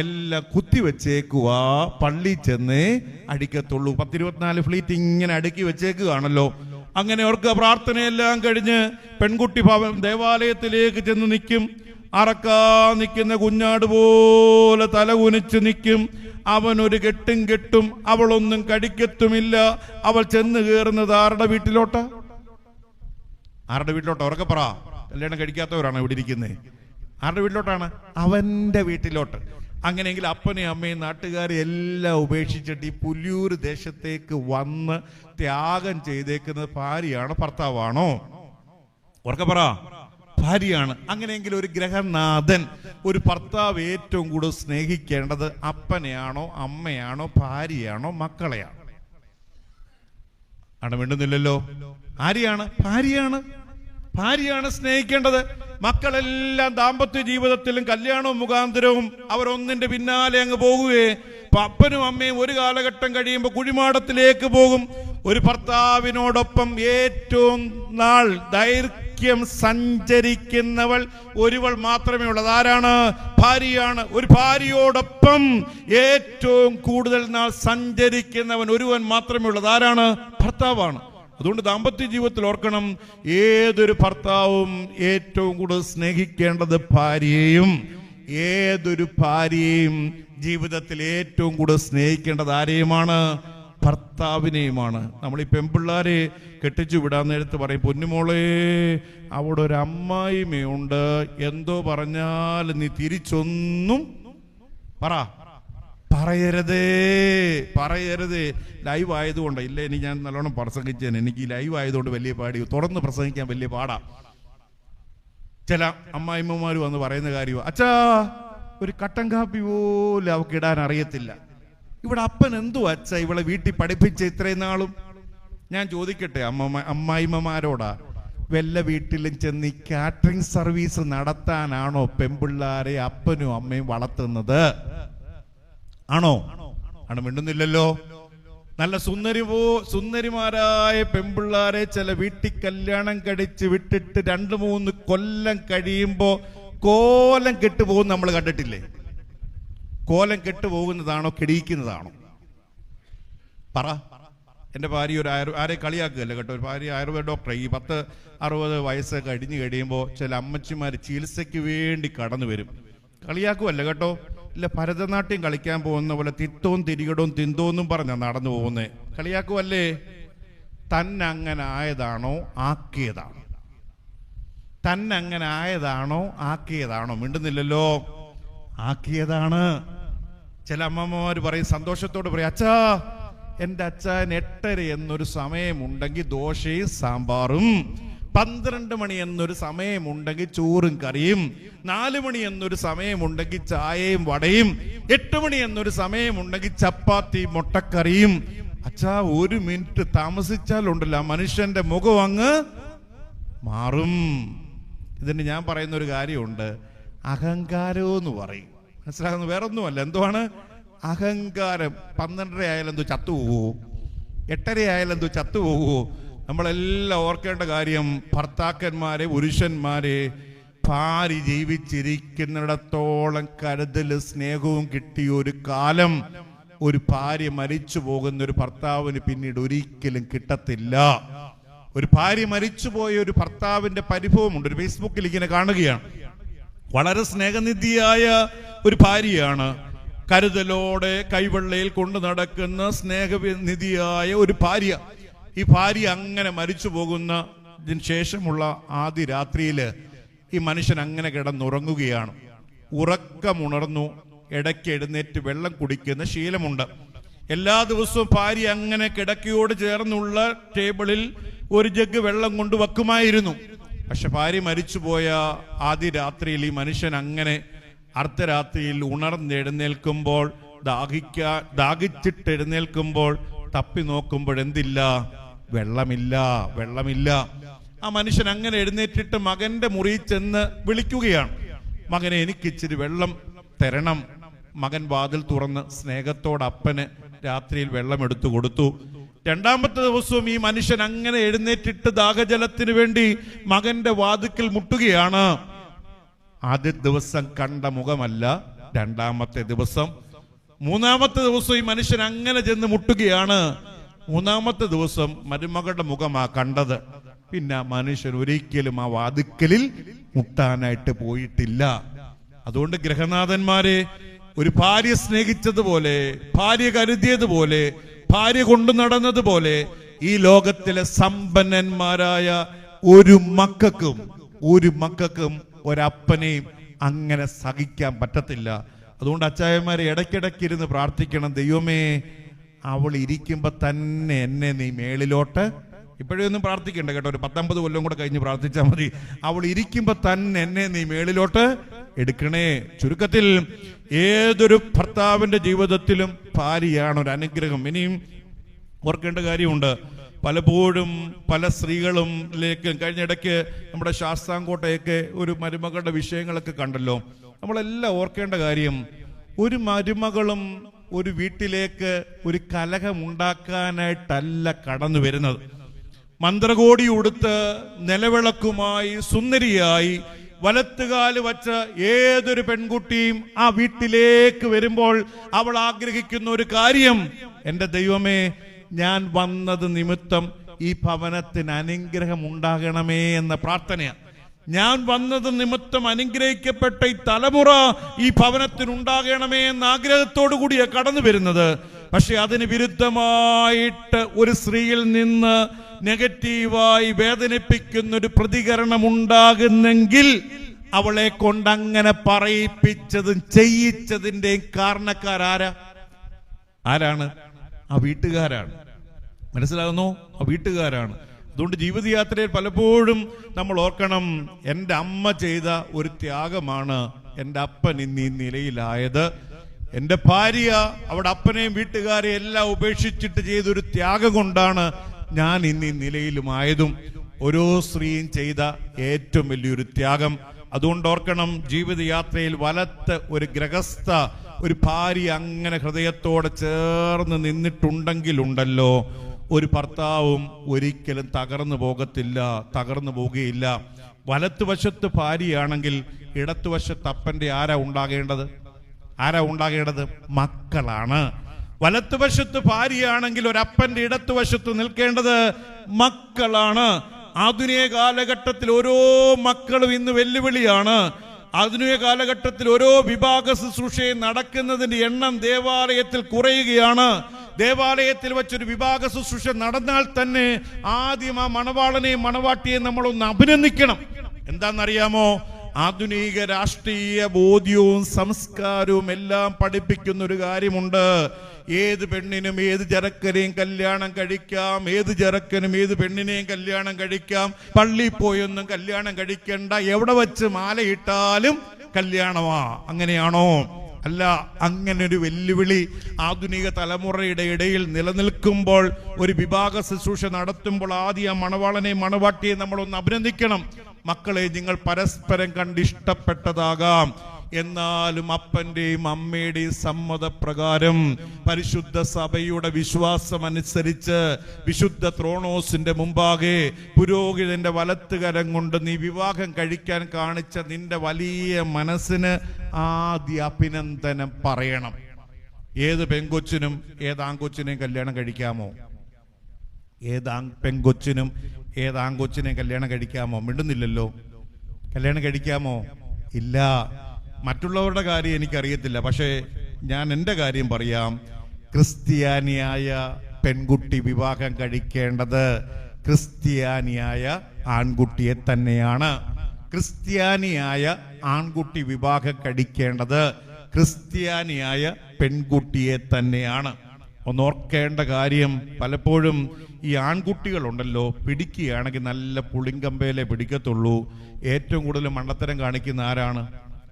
എല്ലാം കുത്തിവെച്ചേക്കുവാ, പള്ളി ചെന്നേ അടിക്കത്തുള്ളൂ. 10-24 ഫ്ലീറ്റ് ഇങ്ങനെ അടുക്കി വെച്ചേക്കുകയാണല്ലോ. അങ്ങനെ അവർക്ക് പ്രാർത്ഥനയെല്ലാം കഴിഞ്ഞ് പെൺകുട്ടി ദേവാലയത്തിലേക്ക് ചെന്ന് നിൽക്കും. അറക്കാ നിൽക്കുന്ന കുഞ്ഞാട് പോലെ തല കുനിച്ച് നിൽക്കും. അവനൊരു കെട്ടും അവളൊന്നും കടിക്കത്തുമില്ല. അവൾ ചെന്ന് കയറുന്നത് ആരുടെ വീട്ടിലോട്ടാ? ഉറക്കെ പറ. കല്യാണം കഴിക്കാത്തവരാണ് ഇവിടെ ഇരിക്കുന്നത്. ആരുടെ വീട്ടിലോട്ടാണ്? അവന്റെ വീട്ടിലോട്ട്. അങ്ങനെയെങ്കിൽ അപ്പനെയും അമ്മയും നാട്ടുകാരെ എല്ലാം ഉപേക്ഷിച്ചിട്ട് ഈ പുലിയൂർ ദേശത്തേക്ക് വന്ന് ത്യാഗം ചെയ്തേക്കുന്നത് ഭാര്യയാണോ ഭർത്താവാണോ? ഉറക്കെ പറ. ഭാര്യയാണ്. അങ്ങനെയെങ്കിൽ ഒരു ഗൃഹനാഥൻ, ഒരു ഭർത്താവ് ഏറ്റവും കൂടുതൽ സ്നേഹിക്കേണ്ടത് അപ്പനെയാണോ അമ്മയാണോ ഭാര്യയാണോ മക്കളെയാണോ? മിണ്ടുന്നില്ലല്ലോ. ഭാര്യയാണ് സ്നേഹിക്കേണ്ടത്. മക്കളെല്ലാം ദാമ്പത്യ ജീവിതത്തിലും കല്യാണവും മുഖാന്തരവും അവരൊന്നിന്റെ പിന്നാലെ അങ്ങ് പോകുകയെ. അപ്പനും അമ്മയും ഒരു കാലഘട്ടം കഴിയുമ്പോൾ കുഴിമാടത്തിലേക്ക് പോകും. ഒരു ഭർത്താവിനോടൊപ്പം ഏറ്റവും നാൾ ദൈർഘ്യം സഞ്ചരിക്കുന്നവൾ ഒരുവൾ മാത്രമേ ഉള്ളൂ. അതാരാണ്? ഭാര്യയാണ്. ഒരു ഭാര്യയോടൊപ്പം ഏറ്റവും കൂടുതൽ നാൾ സഞ്ചരിക്കുന്നവൻ ഒരുവൻ മാത്രമേ ഉള്ളൂ. അതാരാണ്? ഭർത്താവാണ്. അതുകൊണ്ട് ദാമ്പത്യ ജീവിതത്തിൽ ഓർക്കണം, ഏതൊരു ഭർത്താവും ഏറ്റവും കൂടുതൽ സ്നേഹിക്കേണ്ടത് ഭാര്യയെയും, ഏതൊരു ഭാര്യയും ജീവിതത്തിൽ ഏറ്റവും കൂടുതൽ സ്നേഹിക്കേണ്ടത് ആരെയുമാണ്? ഭർത്താവിനെയുമാണ്. നമ്മൾ ഈ പെൺപിള്ളാരെ കെട്ടിച്ചു വിടാൻ നേരത്ത് പറയും, പൊന്നുമോളെ അവിടെ ഒരു അമ്മായിമ്മയുണ്ട്, എന്തോ പറഞ്ഞാൽ നീ തിരിച്ചൊന്നും പറയരുതേ. ലൈവ് ആയതുകൊണ്ട് ഇല്ല, ഇനി ഞാൻ നല്ലോണം പ്രസംഗിച്ചേനെ. എനിക്ക് ലൈവ് ആയതുകൊണ്ട് വലിയ പാടി, തുറന്ന് പ്രസംഗിക്കാൻ വലിയ പാടാ. ചില അമ്മായിമ്മമാർ വന്ന് പറയുന്ന കാര്യമോ, അച്ഛാ ഒരു കട്ടൻ കാപ്പി പോലും അവൾക്ക് ഇടാൻ അറിയത്തില്ല. ഇവിടെ അപ്പൻ എന്തോ അച്ഛ ഇവളെ വീട്ടിൽ പഠിപ്പിച്ച ഇത്രയും നാളും? ഞാൻ ചോദിക്കട്ടെ അമ്മായിമ്മമാരോടാ, വല്ല വീട്ടിലും ചെന്ന് ഈ കാറ്ററിംഗ് സർവീസ് നടത്താനാണോ പെൺപിള്ളാരെ അപ്പനും അമ്മയും വളർത്തുന്നത്? ആണോ? മിണ്ടുന്നില്ലല്ലോ. നല്ല സുന്ദരിമാരായ പെൺപിള്ളാരെ ചില വീട്ടിൽ കല്യാണം കഴിച്ച് വിട്ടിട്ട് 2-3 കൊല്ലം കഴിയുമ്പോ കോലം കെട്ടുപോകുന്ന നമ്മൾ കണ്ടിട്ടില്ലേ? കോലം കെട്ടുപോകുന്നതാണോ കെടിയിക്കുന്നതാണോ? പറ. എൻ്റെ ഭാര്യ ആരെ കളിയാക്കുകയല്ല കേട്ടോ, ഒരു ഭാര്യ ആയുർവേദ ഡോക്ടറെ. ഈ 10-60 വയസ്സ് കഴിഞ്ഞ് കഴിയുമ്പോൾ ചില അമ്മച്ചിമാർ ചികിത്സയ്ക്ക് വേണ്ടി കടന്നു വരും. കളിയാക്കുമല്ല കേട്ടോ. ഇല്ല, ഭരതനാട്യം കളിക്കാൻ പോകുന്ന പോലെ തിത്തോം തിരികടവും തിന്തോന്നും പറഞ്ഞാ നടന്നു പോകുന്നേ. കളിയാക്കുമല്ലേ? തന്നങ്ങനെ ആയതാണോ ആക്കിയതാണോ? തന്നങ്ങനെ ആയതാണോ ആക്കിയതാണോ? മിണ്ടുന്നില്ലല്ലോ. ആക്കിയതാണ്. ചില അമ്മമ്മമാർ പറയും, സന്തോഷത്തോട് പറയും, അച്ഛാ എൻ്റെ അച്ഛൻ 8:30 എന്നൊരു സമയമുണ്ടെങ്കിൽ ദോശയും സാമ്പാറും, 12 മണി എന്നൊരു സമയമുണ്ടെങ്കിൽ ചോറും കറിയും, 4 മണി എന്നൊരു സമയമുണ്ടെങ്കിൽ ചായയും വടയും, 8 മണി എന്നൊരു സമയമുണ്ടെങ്കിൽ ചപ്പാത്തി മുട്ടക്കറിയും. അച്ഛാ 1 മിനിറ്റ് താമസിച്ചാലുണ്ടല്ലോ മനുഷ്യന്റെ മുഖം അങ്ങ് മാറും. ഇതിന് ഞാൻ പറയുന്ന ഒരു കാര്യമുണ്ട്, അഹങ്കാരം എന്ന് പറയും. മനസ്സിലാകുന്നു? വേറൊന്നുമല്ല. എന്തുവാണ് അഹങ്കാരം? 12:30 ആയാലും എന്തോ ചത്തുപോകൂ, 8:30 ആയാലും എന്തോ ചത്തുപോകൂ. നമ്മളെല്ലാം ഓർക്കേണ്ട കാര്യം, ഭർത്താക്കന്മാരെ, പുരുഷന്മാരെ, ഭാര്യ ജീവിച്ചിരിക്കുന്നിടത്തോളം കരുതലും സ്നേഹവും കിട്ടിയ ഒരു കാലം ഒരു ഭാര്യ മരിച്ചു പോകുന്ന ഒരു ഭർത്താവിന് പിന്നീട് ഒരിക്കലും കിട്ടത്തില്ല. ഒരു ഭാര്യ മരിച്ചുപോയ ഒരു ഭർത്താവിന്റെ പരിഭവമുണ്ട്. ഒരു ഫേസ്ബുക്കിൽ ഇങ്ങനെ കാണുകയാണ്. വളരെ സ്നേഹനിധിയായ ഒരു ഭാര്യയാണ്, കരുതലോടെ കൈവെള്ളയിൽ കൊണ്ടു നടക്കുന്ന സ്നേഹനിധിയായ ഒരു ഭാര്യ. ഈ ഭാര്യ അങ്ങനെ മരിച്ചു പോകുന്നതിന് ശേഷമുള്ള ആദ്യ രാത്രിയില് ഈ മനുഷ്യൻ അങ്ങനെ കിടന്നുറങ്ങുകയാണ്. ഉറക്കമുണർന്നു, ഇടയ്ക്ക് എഴുന്നേറ്റ് വെള്ളം കുടിക്കുന്ന ശീലമുണ്ട്. എല്ലാ ദിവസവും ഭാര്യ അങ്ങനെ കിടക്കയോട് ചേർന്നുള്ള ടേബിളിൽ ഒരു ജഗ് വെള്ളം കൊണ്ട് വെക്കുമായിരുന്നു. പക്ഷെ ഭാര്യ മരിച്ചുപോയ ആദ്യ രാത്രിയിൽ ഈ മനുഷ്യൻ അങ്ങനെ അർദ്ധരാത്രിയിൽ ഉണർന്നെഴുന്നേൽക്കുമ്പോൾ, ദാഹിച്ചിട്ട് എഴുന്നേൽക്കുമ്പോൾ തപ്പി നോക്കുമ്പോൾ എന്തില്ല? വെള്ളമില്ല. ആ മനുഷ്യൻ അങ്ങനെ എഴുന്നേറ്റിട്ട് മകന്റെ മുറിയിൽ ചെന്ന് വിളിക്കുകയാണ്, മകനെ എനിക്കിച്ചിരി വെള്ളം തരണം. മകൻ വാതിൽ തുറന്ന് സ്നേഹത്തോടെ അപ്പന് രാത്രിയിൽ വെള്ളം എടുത്തു കൊടുത്തു. 2ാമത്തെ ദിവസവും ഈ മനുഷ്യൻ അങ്ങനെ എഴുന്നേറ്റിട്ട് ദാഹജലത്തിന് വേണ്ടി മകന്റെ വാതിക്കൽ മുട്ടുകയാണ്. ആദ്യ ദിവസം കണ്ട മുഖമല്ല 2ാമത്തെ ദിവസം. 3ാമത്തെ ദിവസം ഈ മനുഷ്യൻ അങ്ങനെ ചെന്ന് മുട്ടുകയാണ്. 3ാമത്തെ ദിവസം മരുമകളുടെ മുഖമാ കണ്ടത്. പിന്നെ മനുഷ്യൻ ഒരിക്കലും ആ വാതിക്കലിൽ മുട്ടാനായിട്ട് പോയിട്ടില്ല. അതുകൊണ്ട് ഗൃഹനാഥന്മാരെ, ഒരു ഭാര്യ സ്നേഹിച്ചതുപോലെ, ഭാര്യ കരുതിയതുപോലെ, ഭാര്യ കൊണ്ടു നടന്നതുപോലെ ഈ ലോകത്തിലെ സമ്പന്നന്മാരായ ഒരു മക്കൾക്കും ഒരപ്പനെയും അങ്ങനെ സഹിക്കാൻ പറ്റത്തില്ല. അതുകൊണ്ട് അച്ചായന്മാരെ ഇടയ്ക്കിടയ്ക്ക് ഇരുന്ന് പ്രാർത്ഥിക്കണം, ദൈവമേ അവൾ ഇരിക്കുമ്പോ തന്നെ എന്നെ നീ മേളിലോട്ട്, ഇപ്പോഴൊന്നും പ്രാർത്ഥിക്കണ്ട കേട്ടോ, ഒരു 19 കൊല്ലം കൂടെ കഴിഞ്ഞ് പ്രാർത്ഥിച്ചാൽ മതി. അവൾ ഇരിക്കുമ്പോ തന്നെ എന്നെ നീ മേളിലോട്ട് എടുക്കണേ. ചുരുക്കത്തിൽ ഏതൊരു ഭർത്താവിന്റെ ജീവിതത്തിലും ഭാര്യയാണ് ഒരു അനുഗ്രഹം. ഇനിയും ഓർക്കേണ്ട കാര്യമുണ്ട്, പലപ്പോഴും പല സ്ത്രീകളിലേക്ക് കഴിഞ്ഞിടയ്ക്ക് നമ്മുടെ ശാസ്താംകോട്ടയൊക്കെ ഒരു മരുമകളുടെ വിഷയങ്ങളൊക്കെ കണ്ടല്ലോ. നമ്മളെല്ലാം ഓർക്കേണ്ട കാര്യം, ഒരു മരുമകളും ഒരു വീട്ടിലേക്ക് ഒരു കലഹമുണ്ടാക്കാനായിട്ടല്ല കടന്നു വരുന്നത്. മന്ത്രകോടി ഉടുത്ത് നിലവിളക്കുമായി സുന്ദരിയായി വലത്തുകാല് വച്ച് ഏതൊരു പെൺകുട്ടിയും ആ വീട്ടിലേക്ക് വരുമ്പോൾ അവൾ ആഗ്രഹിക്കുന്ന ഒരു കാര്യം, എൻ്റെ ദൈവമേ, ഞാൻ വന്നത് നിമിത്തം ഈ ഭവനത്തിന് അനുഗ്രഹം ഉണ്ടാകണമേ എന്ന പ്രാർത്ഥനയാണ്. ഞാൻ വന്നത് നിമിത്തം അനുഗ്രഹിക്കപ്പെട്ട ഈ തലമുറ ഈ ഭവനത്തിനുണ്ടാകണമേ എന്ന ആഗ്രഹത്തോടു കൂടിയാണ് കടന്നു വരുന്നത്. പക്ഷെ അതിന് വിരുദ്ധമായിട്ട് ഒരു സ്ത്രീയിൽ നിന്ന് നെഗറ്റീവായി വേദനിപ്പിക്കുന്ന ഒരു പ്രതികരണം ഉണ്ടാകുന്നെങ്കിൽ അവളെ കൊണ്ടങ്ങനെ പറയിപ്പിച്ചതും ചെയ്യിച്ചതിൻ്റെയും ആരാണ്? ആ വീട്ടുകാരാണ്. മനസ്സിലാകുന്നു? ആ വീട്ടുകാരാണ്. അതുകൊണ്ട് ജീവിതയാത്രയിൽ പലപ്പോഴും നമ്മൾ ഓർക്കണം, എൻ്റെ അമ്മ ചെയ്ത ഒരു ത്യാഗമാണ് എൻ്റെ അപ്പൻ ഇന്ന് ഈ നിലയിലായത്. എൻ്റെ ഭാര്യ അവിടെ അപ്പനെയും വീട്ടുകാരെയും എല്ലാം ഉപേക്ഷിച്ചിട്ട് ചെയ്തൊരു ത്യാഗം കൊണ്ടാണ് ഞാൻ ഇന്ന് ഈ നിലയിലുമായതും. ഓരോ സ്ത്രീയും ചെയ്ത ഏറ്റവും വലിയൊരു ത്യാഗം. അതുകൊണ്ട് ഓർക്കണം, ജീവിതയാത്രയിൽ വലത്ത് ഒരു ഗൃഹസ്ഥ, ഒരു ഭാര്യ അങ്ങനെ ഹൃദയത്തോടെ ചേർന്ന് നിന്നിട്ടുണ്ടെങ്കിലുണ്ടല്ലോ, ഒരു ഭർത്താവും ഒരിക്കലും തകർന്നു പോവുകയില്ല. വലത്തുവശത്ത് ഭാര്യയാണെങ്കിൽ ഇടത്തുവശത്ത് അപ്പൻ്റെ ആരാ ഉണ്ടാകേണ്ടത്? മക്കളാണ്. വലത്തുവശത്ത് ഭാര്യയാണെങ്കിൽ ഒരപ്പന്റെ ഇടത്തുവശത്ത് നിൽക്കേണ്ടത് മക്കളാണ്. ആധുനിക കാലഘട്ടത്തിൽ ഓരോ മക്കളും ഇന്ന് വെല്ലുവിളിയാണ്. ആധുനിക കാലഘട്ടത്തിൽ ഓരോ വിഭാഗ ശുശ്രൂഷയും നടക്കുന്നതിന്റെ എണ്ണം ദേവാലയത്തിൽ കുറയുകയാണ്. ദേവാലയത്തിൽ വെച്ചൊരു വിഭാഗ ശുശ്രൂഷ നടന്നാൽ തന്നെ ആദ്യം ആ മണവാളനെയും മണവാട്ടിയെയും നമ്മളൊന്ന് അഭിനന്ദിക്കണം. എന്താണെന്നറിയാമോ? ആധുനിക രാഷ്ട്രീയ ബോധ്യവും സംസ്കാരവും എല്ലാം പഠിപ്പിക്കുന്ന ഒരു കാര്യമുണ്ട്. ഏത് പെണ്ണിനും ഏത് ചെറുക്കനെയും കല്യാണം കഴിക്കാം, ഏത് ചെറുക്കനും ഏത് പെണ്ണിനെയും കല്യാണം കഴിക്കാം, പള്ളിയിൽ പോയൊന്നും കല്യാണം കഴിക്കണ്ട, എവിടെ വെച്ച് മാലയിട്ടാലും കല്യാണമാ. അങ്ങനെയാണോ? അല്ല. അങ്ങനെ ഒരു വെല്ലുവിളി ആധുനിക തലമുറയുടെ ഇടയിൽ നിലനിൽക്കുമ്പോൾ, ഒരു വിഭാഗ ശുശ്രൂഷ നടത്തുമ്പോൾ ആദ്യം മണവാളനെയും മണവാട്ടിയെ നമ്മളൊന്ന് അഭിനന്ദിക്കണം. മക്കളെ, നിങ്ങൾ പരസ്പരം കണ്ടിഷ്ടപ്പെട്ടതാകാം, എന്നാലും അപ്പന്റെയും അമ്മയുടെയും സമ്മതപ്രകാരം പരിശുദ്ധ സഭയുടെ വിശ്വാസം അനുസരിച്ച് വിശുദ്ധ ത്രോണോസിന്റെ മുമ്പാകെ പുരോഹിതന്റെ വലത്തുകരം കൊണ്ട് നീ വിവാഹം കഴിക്കാൻ കാണിച്ച നിന്റെ വലിയ മനസ്സിന് ആദ്യ അഭിനന്ദനം പറയണം. ഏത് പെൺകൊച്ചിനും ഏത് ആൺകൊച്ചിനെയും കല്യാണം കഴിക്കാമോ? ഏത് പെൺകൊച്ചിനും ഏത് ആൺകൊച്ചിനെയും കല്യാണം കഴിക്കാമോ? മിണ്ടുന്നില്ലല്ലോ. കല്യാണം കഴിക്കാമോ? ഇല്ല. മറ്റുള്ളവരുടെ കാര്യം എനിക്കറിയത്തില്ല, പക്ഷേ ഞാൻ എൻ്റെ കാര്യം പറയാം. ക്രിസ്ത്യാനിയായ പെൺകുട്ടി വിവാഹം കഴിക്കേണ്ടത് ക്രിസ്ത്യാനിയായ ആൺകുട്ടിയെ തന്നെയാണ്. ക്രിസ്ത്യാനിയായ ആൺകുട്ടി വിവാഹം കഴിക്കേണ്ടത് ക്രിസ്ത്യാനിയായ പെൺകുട്ടിയെ തന്നെയാണ്. ഒന്നോർക്കേണ്ട കാര്യം, പലപ്പോഴും ഈ ആൺകുട്ടികളുണ്ടല്ലോ, പിടിക്കുകയാണെങ്കിൽ നല്ല പുളിങ്കമ്പയിലെ പിടിക്കത്തുള്ളൂ. ഏറ്റവും കൂടുതൽ മണ്ടത്തരം കാണിക്കുന്ന ആരാണ്?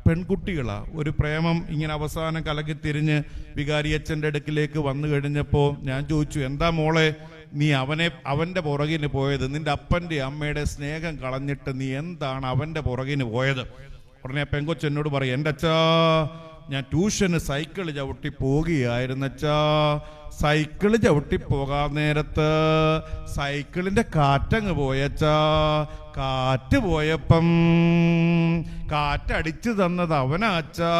പെൺകുട്ടികളാ. ഒരു പ്രേമം ഇങ്ങനെ അവസാനം കലക്കി തിരിഞ്ഞ് വികാരിയച്ഛൻ്റെ അടുക്കിലേക്ക് വന്നു കഴിഞ്ഞപ്പോൾ ഞാൻ ചോദിച്ചു, എന്താ മോളെ നീ അവൻ്റെ പുറകിന് പോയത്? നിന്റെ അപ്പൻ്റെ അമ്മയുടെ സ്നേഹം കളഞ്ഞിട്ട് നീ എന്താണ് അവൻ്റെ പുറകിന് പോയത്? ഉടനെ പെൺകൊച്ചെന്നോട് പറയും, എൻ്റെ അച്ഛാ, ഞാൻ ട്യൂഷന് സൈക്കിള് ചവിട്ടി പോകുകയായിരുന്നച്ചാ. സൈക്കിള് ചവിട്ടി പോകാൻ നേരത്ത് സൈക്കിളിന്റെ കാറ്റങ്ങ് പോയച്ചാ. കാറ്റ് പോയപ്പം കാറ്റടിച്ചു തന്നത് അവനാച്ചാ.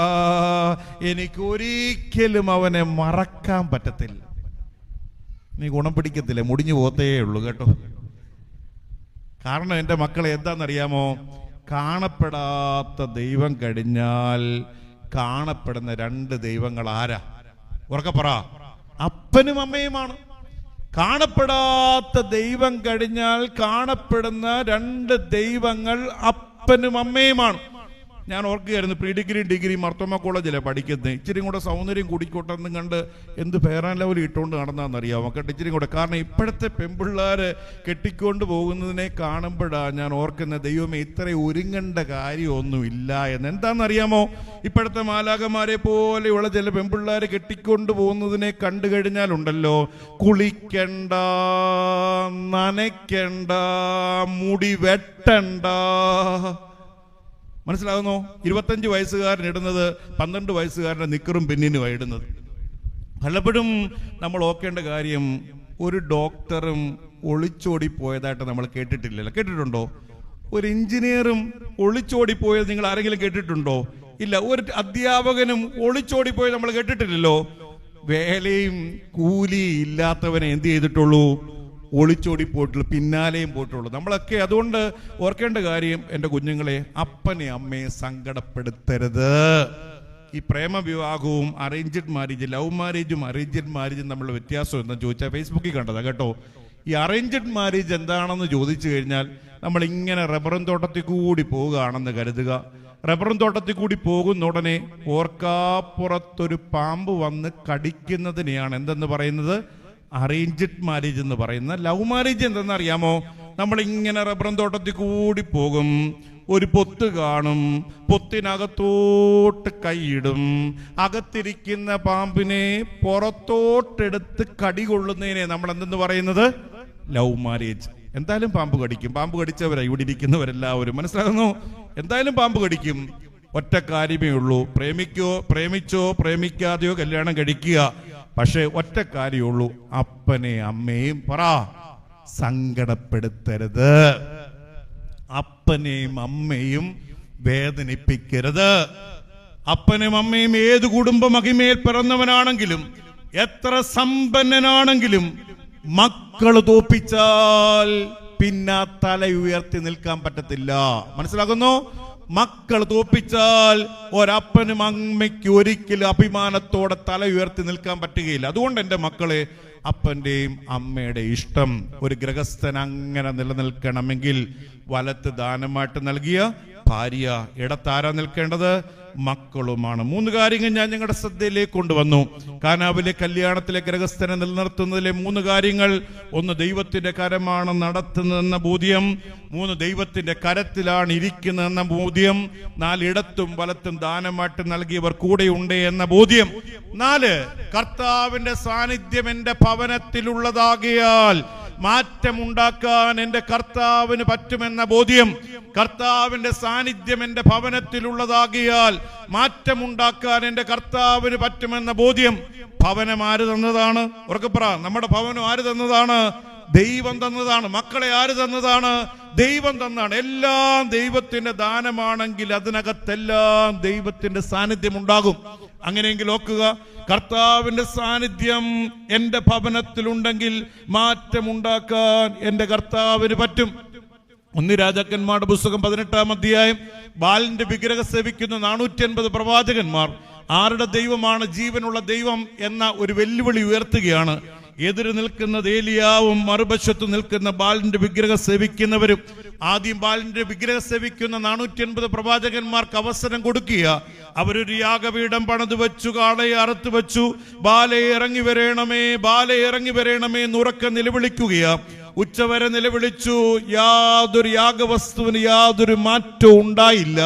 എനിക്കൊരിക്കലും അവനെ മറക്കാൻ പറ്റത്തില്ല. നീ ഗുണം പിടിക്കത്തില്ല, മുടിഞ്ഞു പോത്തേ ഉള്ളൂ കേട്ടോ. കാരണം എൻ്റെ മക്കളെ എന്താണെന്നറിയാമോ? കാണപ്പെടാത്ത ദൈവം കഴിഞ്ഞാൽ കാണപ്പെടുന്ന രണ്ട് ദൈവങ്ങൾ ആരാ? ഉറക്കെ പറ. അപ്പനും അമ്മയുമാണ്. കാണപ്പെടാത്ത ദൈവം കഴിഞ്ഞാൽ കാണപ്പെടുന്ന രണ്ട് ദൈവങ്ങൾ അപ്പനും അമ്മയുമാണ്. ഞാൻ ഓർക്കുകയായിരുന്നു, പ്രീ ഡിഗ്രി മർത്തോമ കോളേജിലെ പഠിക്കുന്നത്. ഇച്ചിരി കൂടെ സൗന്ദര്യം കൂടിക്കോട്ടെന്നും കണ്ട് എന്ത് ഫെയർ ആൻഡ് ലവ്ലി ഇട്ടുകൊണ്ട് നടന്നാന്നറിയാമോ? കേട്ടോ, ഇച്ചിരി കൂടെ. കാരണം ഇപ്പോഴത്തെ പെൺപിള്ളേർ കെട്ടിക്കൊണ്ട് പോകുന്നതിനെ കാണുമ്പോഴാണ് ഞാൻ ഓർക്കുന്ന, ദൈവമേ, ഇത്ര ഒരുങ്ങേണ്ട കാര്യമൊന്നും ഇല്ല എന്ന്. എന്താണെന്നറിയാമോ? ഇപ്പോഴത്തെ മാലാഖമാരെ പോലെയുള്ള ചില പെൺപിള്ളേർ കെട്ടിക്കൊണ്ട് പോകുന്നതിനെ കണ്ടു കഴിഞ്ഞാലുണ്ടല്ലോ, കുളിക്കണ്ട, നനയ്ക്കണ്ട, മുടി വെട്ടണ്ട. മനസ്സിലാകുന്നോ? 25 വയസ്സുകാരൻ ഇടുന്നത് 12 വയസ്സുകാരൻ്റെ നിക്കറും പിന്നിനുമാണ് ഇടുന്നത്. പലപ്പോഴും നമ്മൾ ഓർക്കേണ്ട കാര്യം, ഒരു ഡോക്ടറും ഒളിച്ചോടിപ്പോയതായിട്ട് നമ്മൾ കേട്ടിട്ടില്ലല്ലോ. കേട്ടിട്ടുണ്ടോ? ഒരു എഞ്ചിനീയറും ഒളിച്ചോടിപ്പോയത് നിങ്ങൾ ആരെങ്കിലും കേട്ടിട്ടുണ്ടോ? ഇല്ല. ഒരു അധ്യാപകനും ഒളിച്ചോടിപ്പോയത് നമ്മൾ കേട്ടിട്ടില്ലല്ലോ. വേലയും കൂലി ഇല്ലാത്തവനെ എന്ത് ചെയ്തിട്ടുള്ളൂ? ഒളിച്ചോടിപ്പോയിട്ടുള്ളൂ, പിന്നാലെയും പോയിട്ടുള്ളൂ. നമ്മളൊക്കെ അതുകൊണ്ട് ഓർക്കേണ്ട കാര്യം, എൻ്റെ കുഞ്ഞുങ്ങളെ, അപ്പനെ അമ്മയെ സങ്കടപ്പെടുത്തരുത്. ഈ പ്രേമവിവാഹവും അറേഞ്ച്ഡ് മാരേജ്, ലവ് മാരേജും അറേഞ്ച്ഡ് മാരേജും തമ്മിലുള്ള വ്യത്യാസം എന്താണെന്ന് ചോദിച്ചാൽ ഫേസ്ബുക്കിൽ കണ്ടതാ കേട്ടോ. ഈ അറേഞ്ച്ഡ് മാരേജ് എന്താണെന്ന് ചോദിച്ചു കഴിഞ്ഞാൽ, നമ്മളിങ്ങനെ റബ്ബറും തോട്ടത്തിൽ കൂടി പോവുകയാണെന്ന് കരുതുക. റബ്ബറും തോട്ടത്തിൽ കൂടി പോകുന്ന ഉടനെ ഓർക്കാപ്പുറത്തൊരു പാമ്പ് വന്ന് കടിക്കുന്നതിനെയാണ് എന്തെന്ന് പറയുന്നത്? അറേഞ്ച്ഡ് മാരേജ് എന്ന് പറയുന്ന. ലവ് മാരേജ് എന്തെന്ന് അറിയാമോ? നമ്മളിങ്ങനെ റബ്ബറും തോട്ടത്തിൽ കൂടി പോകും, ഒരു പൊത്ത് കാണും, പൊത്തിനകത്തോട്ട് കൈയിടും, അകത്തിരിക്കുന്ന പാമ്പിനെ പുറത്തോട്ടെടുത്ത് കടികൊള്ളുന്നതിനെ നമ്മൾ എന്തെന്ന് പറയുന്നത്? Love marriage. എന്തായാലും പാമ്പ് കടിക്കും. പാമ്പ് കടിച്ചവരാ ഇവിടെ ഇരിക്കുന്നവരെല്ലാവരും, മനസ്സിലാകുന്നു? എന്തായാലും പാമ്പ് കടിക്കും. ഒറ്റ കാര്യമേ ഉള്ളൂ, പ്രേമിച്ചോ പ്രേമിക്കാതെയോ കല്യാണം കഴിക്കുക. പക്ഷെ ഒറ്റ കാര്യമുള്ളൂ, അപ്പനെ അമ്മയും സങ്കടപ്പെടുത്തരുത്, അപ്പനെയും അമ്മയും വേദനിപ്പിക്കരുത്. അപ്പനും അമ്മയും ഏത് കുടുംബ മഹിമയിൽ പിറന്നവനാണെങ്കിലും എത്ര സമ്പന്നനാണെങ്കിലും മക്കള് തോപ്പിച്ചാൽ പിന്നെ തല ഉയർത്തി നിൽക്കാൻ പറ്റത്തില്ല. മനസ്സിലാകുന്നു? മക്കൾ തോപ്പിച്ചാൽ ഒരപ്പനും അമ്മയ്ക്ക് ഒരിക്കലും അഭിമാനത്തോടെ തല ഉയർത്തി നിൽക്കാൻ പറ്റുകയില്ല. അതുകൊണ്ട് എൻ്റെ മക്കളെ, അപ്പൻ്റെയും അമ്മയുടെ ഇഷ്ടം ഒരു ഗൃഹസ്ഥൻ അങ്ങനെ നിലനിൽക്കണമെങ്കിൽ വലത്ത് ദാനമായിട്ട് നൽകിയ ഭാര്യ, ഇടത്താരാ നിൽക്കേണ്ടത്? മക്കളുമാണ്. 3 കാര്യങ്ങൾ ഞാൻ ഞങ്ങളുടെ ശ്രദ്ധയിലേക്ക് കൊണ്ടുവന്നു. കാനാവിലെ കല്യാണത്തിലെ ഗൃഹസ്ഥനെ നിലനിർത്തുന്നതിലെ 3 കാര്യങ്ങൾ: 1, ദൈവത്തിന്റെ കരമാണ് നടത്തുന്നതെന്ന ബോധ്യം; 3, ദൈവത്തിന്റെ കരത്തിലാണ് ഇരിക്കുന്നതെന്ന ബോധ്യം; 4, ഇടത്തും വലത്തും ദാനമായിട്ട് നൽകിയവർ കൂടെയുണ്ട് എന്ന ബോധ്യം; 4, കർത്താവിന്റെ സാന്നിധ്യം എന്റെ ഭവനത്തിലുള്ളതാകിയാൽ മാറ്റമുണ്ടാക്കാൻ എന്റെ കർത്താവിന് പറ്റുമെന്ന ബോധ്യം. കർത്താവിന്റെ സാന്നിധ്യം എന്റെ ഭവനത്തിലുള്ളതാകിയാൽ മാറ്റമുണ്ടാക്കാൻ എന്റെ കർത്താവിന് പറ്റുമെന്ന ബോധ്യം. ഭവനം ആര് തന്നതാണ്? ഉറക്കെ പറ. നമ്മുടെ ഭവനം ആര് തന്നതാണ്? ദൈവം തന്നതാണ്. മക്കളെ ആര് തന്നതാണ്? ദൈവം തന്നതാണ്. എല്ലാം ദൈവത്തിന്റെ ദാനമാണെങ്കിൽ അതിനകത്തെല്ലാം ദൈവത്തിന്റെ സാന്നിധ്യം ഉണ്ടാകും. അങ്ങനെയെങ്കിൽ ഓർക്കുക, കർത്താവിന്റെ സാന്നിധ്യം എന്റെ ഭവനത്തിലുണ്ടെങ്കിൽ മാറ്റമുണ്ടാക്കാൻ എന്റെ കർത്താവിന് പറ്റും. 1 രാജാക്കന്മാരുടെ പുസ്തകം 18-ാം അധ്യായം. ബാലിന്റെ വിഗ്രഹം സേവിക്കുന്ന 450 പ്രവാചകന്മാർ ആരുടെ ദൈവമാണ് ജീവനുള്ള ദൈവം എന്ന ഒരു വെല്ലുവിളി ഉയർത്തുകയാണ്. എതിര് നിൽക്കുന്നത് ഏലിയാവും മറുവശത്ത് നിൽക്കുന്ന ബാലിന്റെ വിഗ്രഹം സേവിക്കുന്നവരും. ആദ്യം ബാലിന്റെ വിഗ്രഹം സേവിക്കുന്ന 450 പ്രവാചകന്മാർക്ക് അവസരം കൊടുക്കുക. അവരൊരു യാഗപീഠം പണിത് വെച്ചു, കാളയെ അറുത്ത് വെച്ചു. ബാലെ ഇറങ്ങി വരണമേ, ബാലെ ഇറങ്ങി വരണമേ എന്നുറക്കെ നിലവിളിക്കുകയാ. ഉച്ചവരെ നിലവിളിച്ചു. യാതൊരു യാഗവസ്തുവിന് യാതൊരു മാറ്റവും ഉണ്ടായില്ല.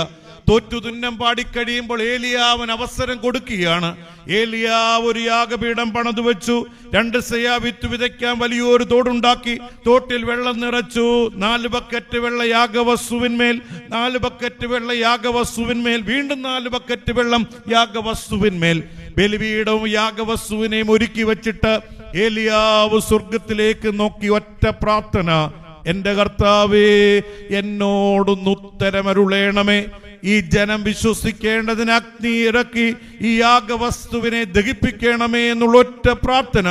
തോറ്റു തുന്നം പാടിക്കഴിയുമ്പോൾ ഏലിയാവിന് അവസരം കൊടുക്കുകയാണ്. ഏലിയാവ് ഒരു യാഗപീഠം പണിതു വെച്ചു. 2 സെയാ വിത്ത് വിതയ്ക്കാൻ വലിയൊരു തോടുണ്ടാക്കി. തോട്ടിൽ വെള്ളം നിറച്ചു. 4 ബക്കറ്റ് വെള്ള യാഗവസ്തുവിന്മേൽ, 4 ബക്കറ്റ് വെള്ള യാഗവസ്തുവിന്മേൽ, വീണ്ടും 4 ബക്കറ്റ് വെള്ളം യാഗവസ്തുവിന്മേൽ. ബലിപീഠവും യാഗവസ്തുവിനെയും ഒരുക്കി വെച്ചിട്ട് ഏലിയാവ് സ്വർഗത്തിലേക്ക് നോക്കി ഒറ്റ പ്രാർത്ഥന: എന്റെ കർത്താവേ, എന്നോടൊന്ന് ഉത്തരമരുളേണമേ. ഈ ജനം വിശ്വസിക്കേണ്ടതിന് അഗ്നി ഇറക്കി ഈ യാഗവസ്തുവിനെ ദഹിപ്പിക്കണമേ എന്നുള്ള ഒറ്റ പ്രാർത്ഥന.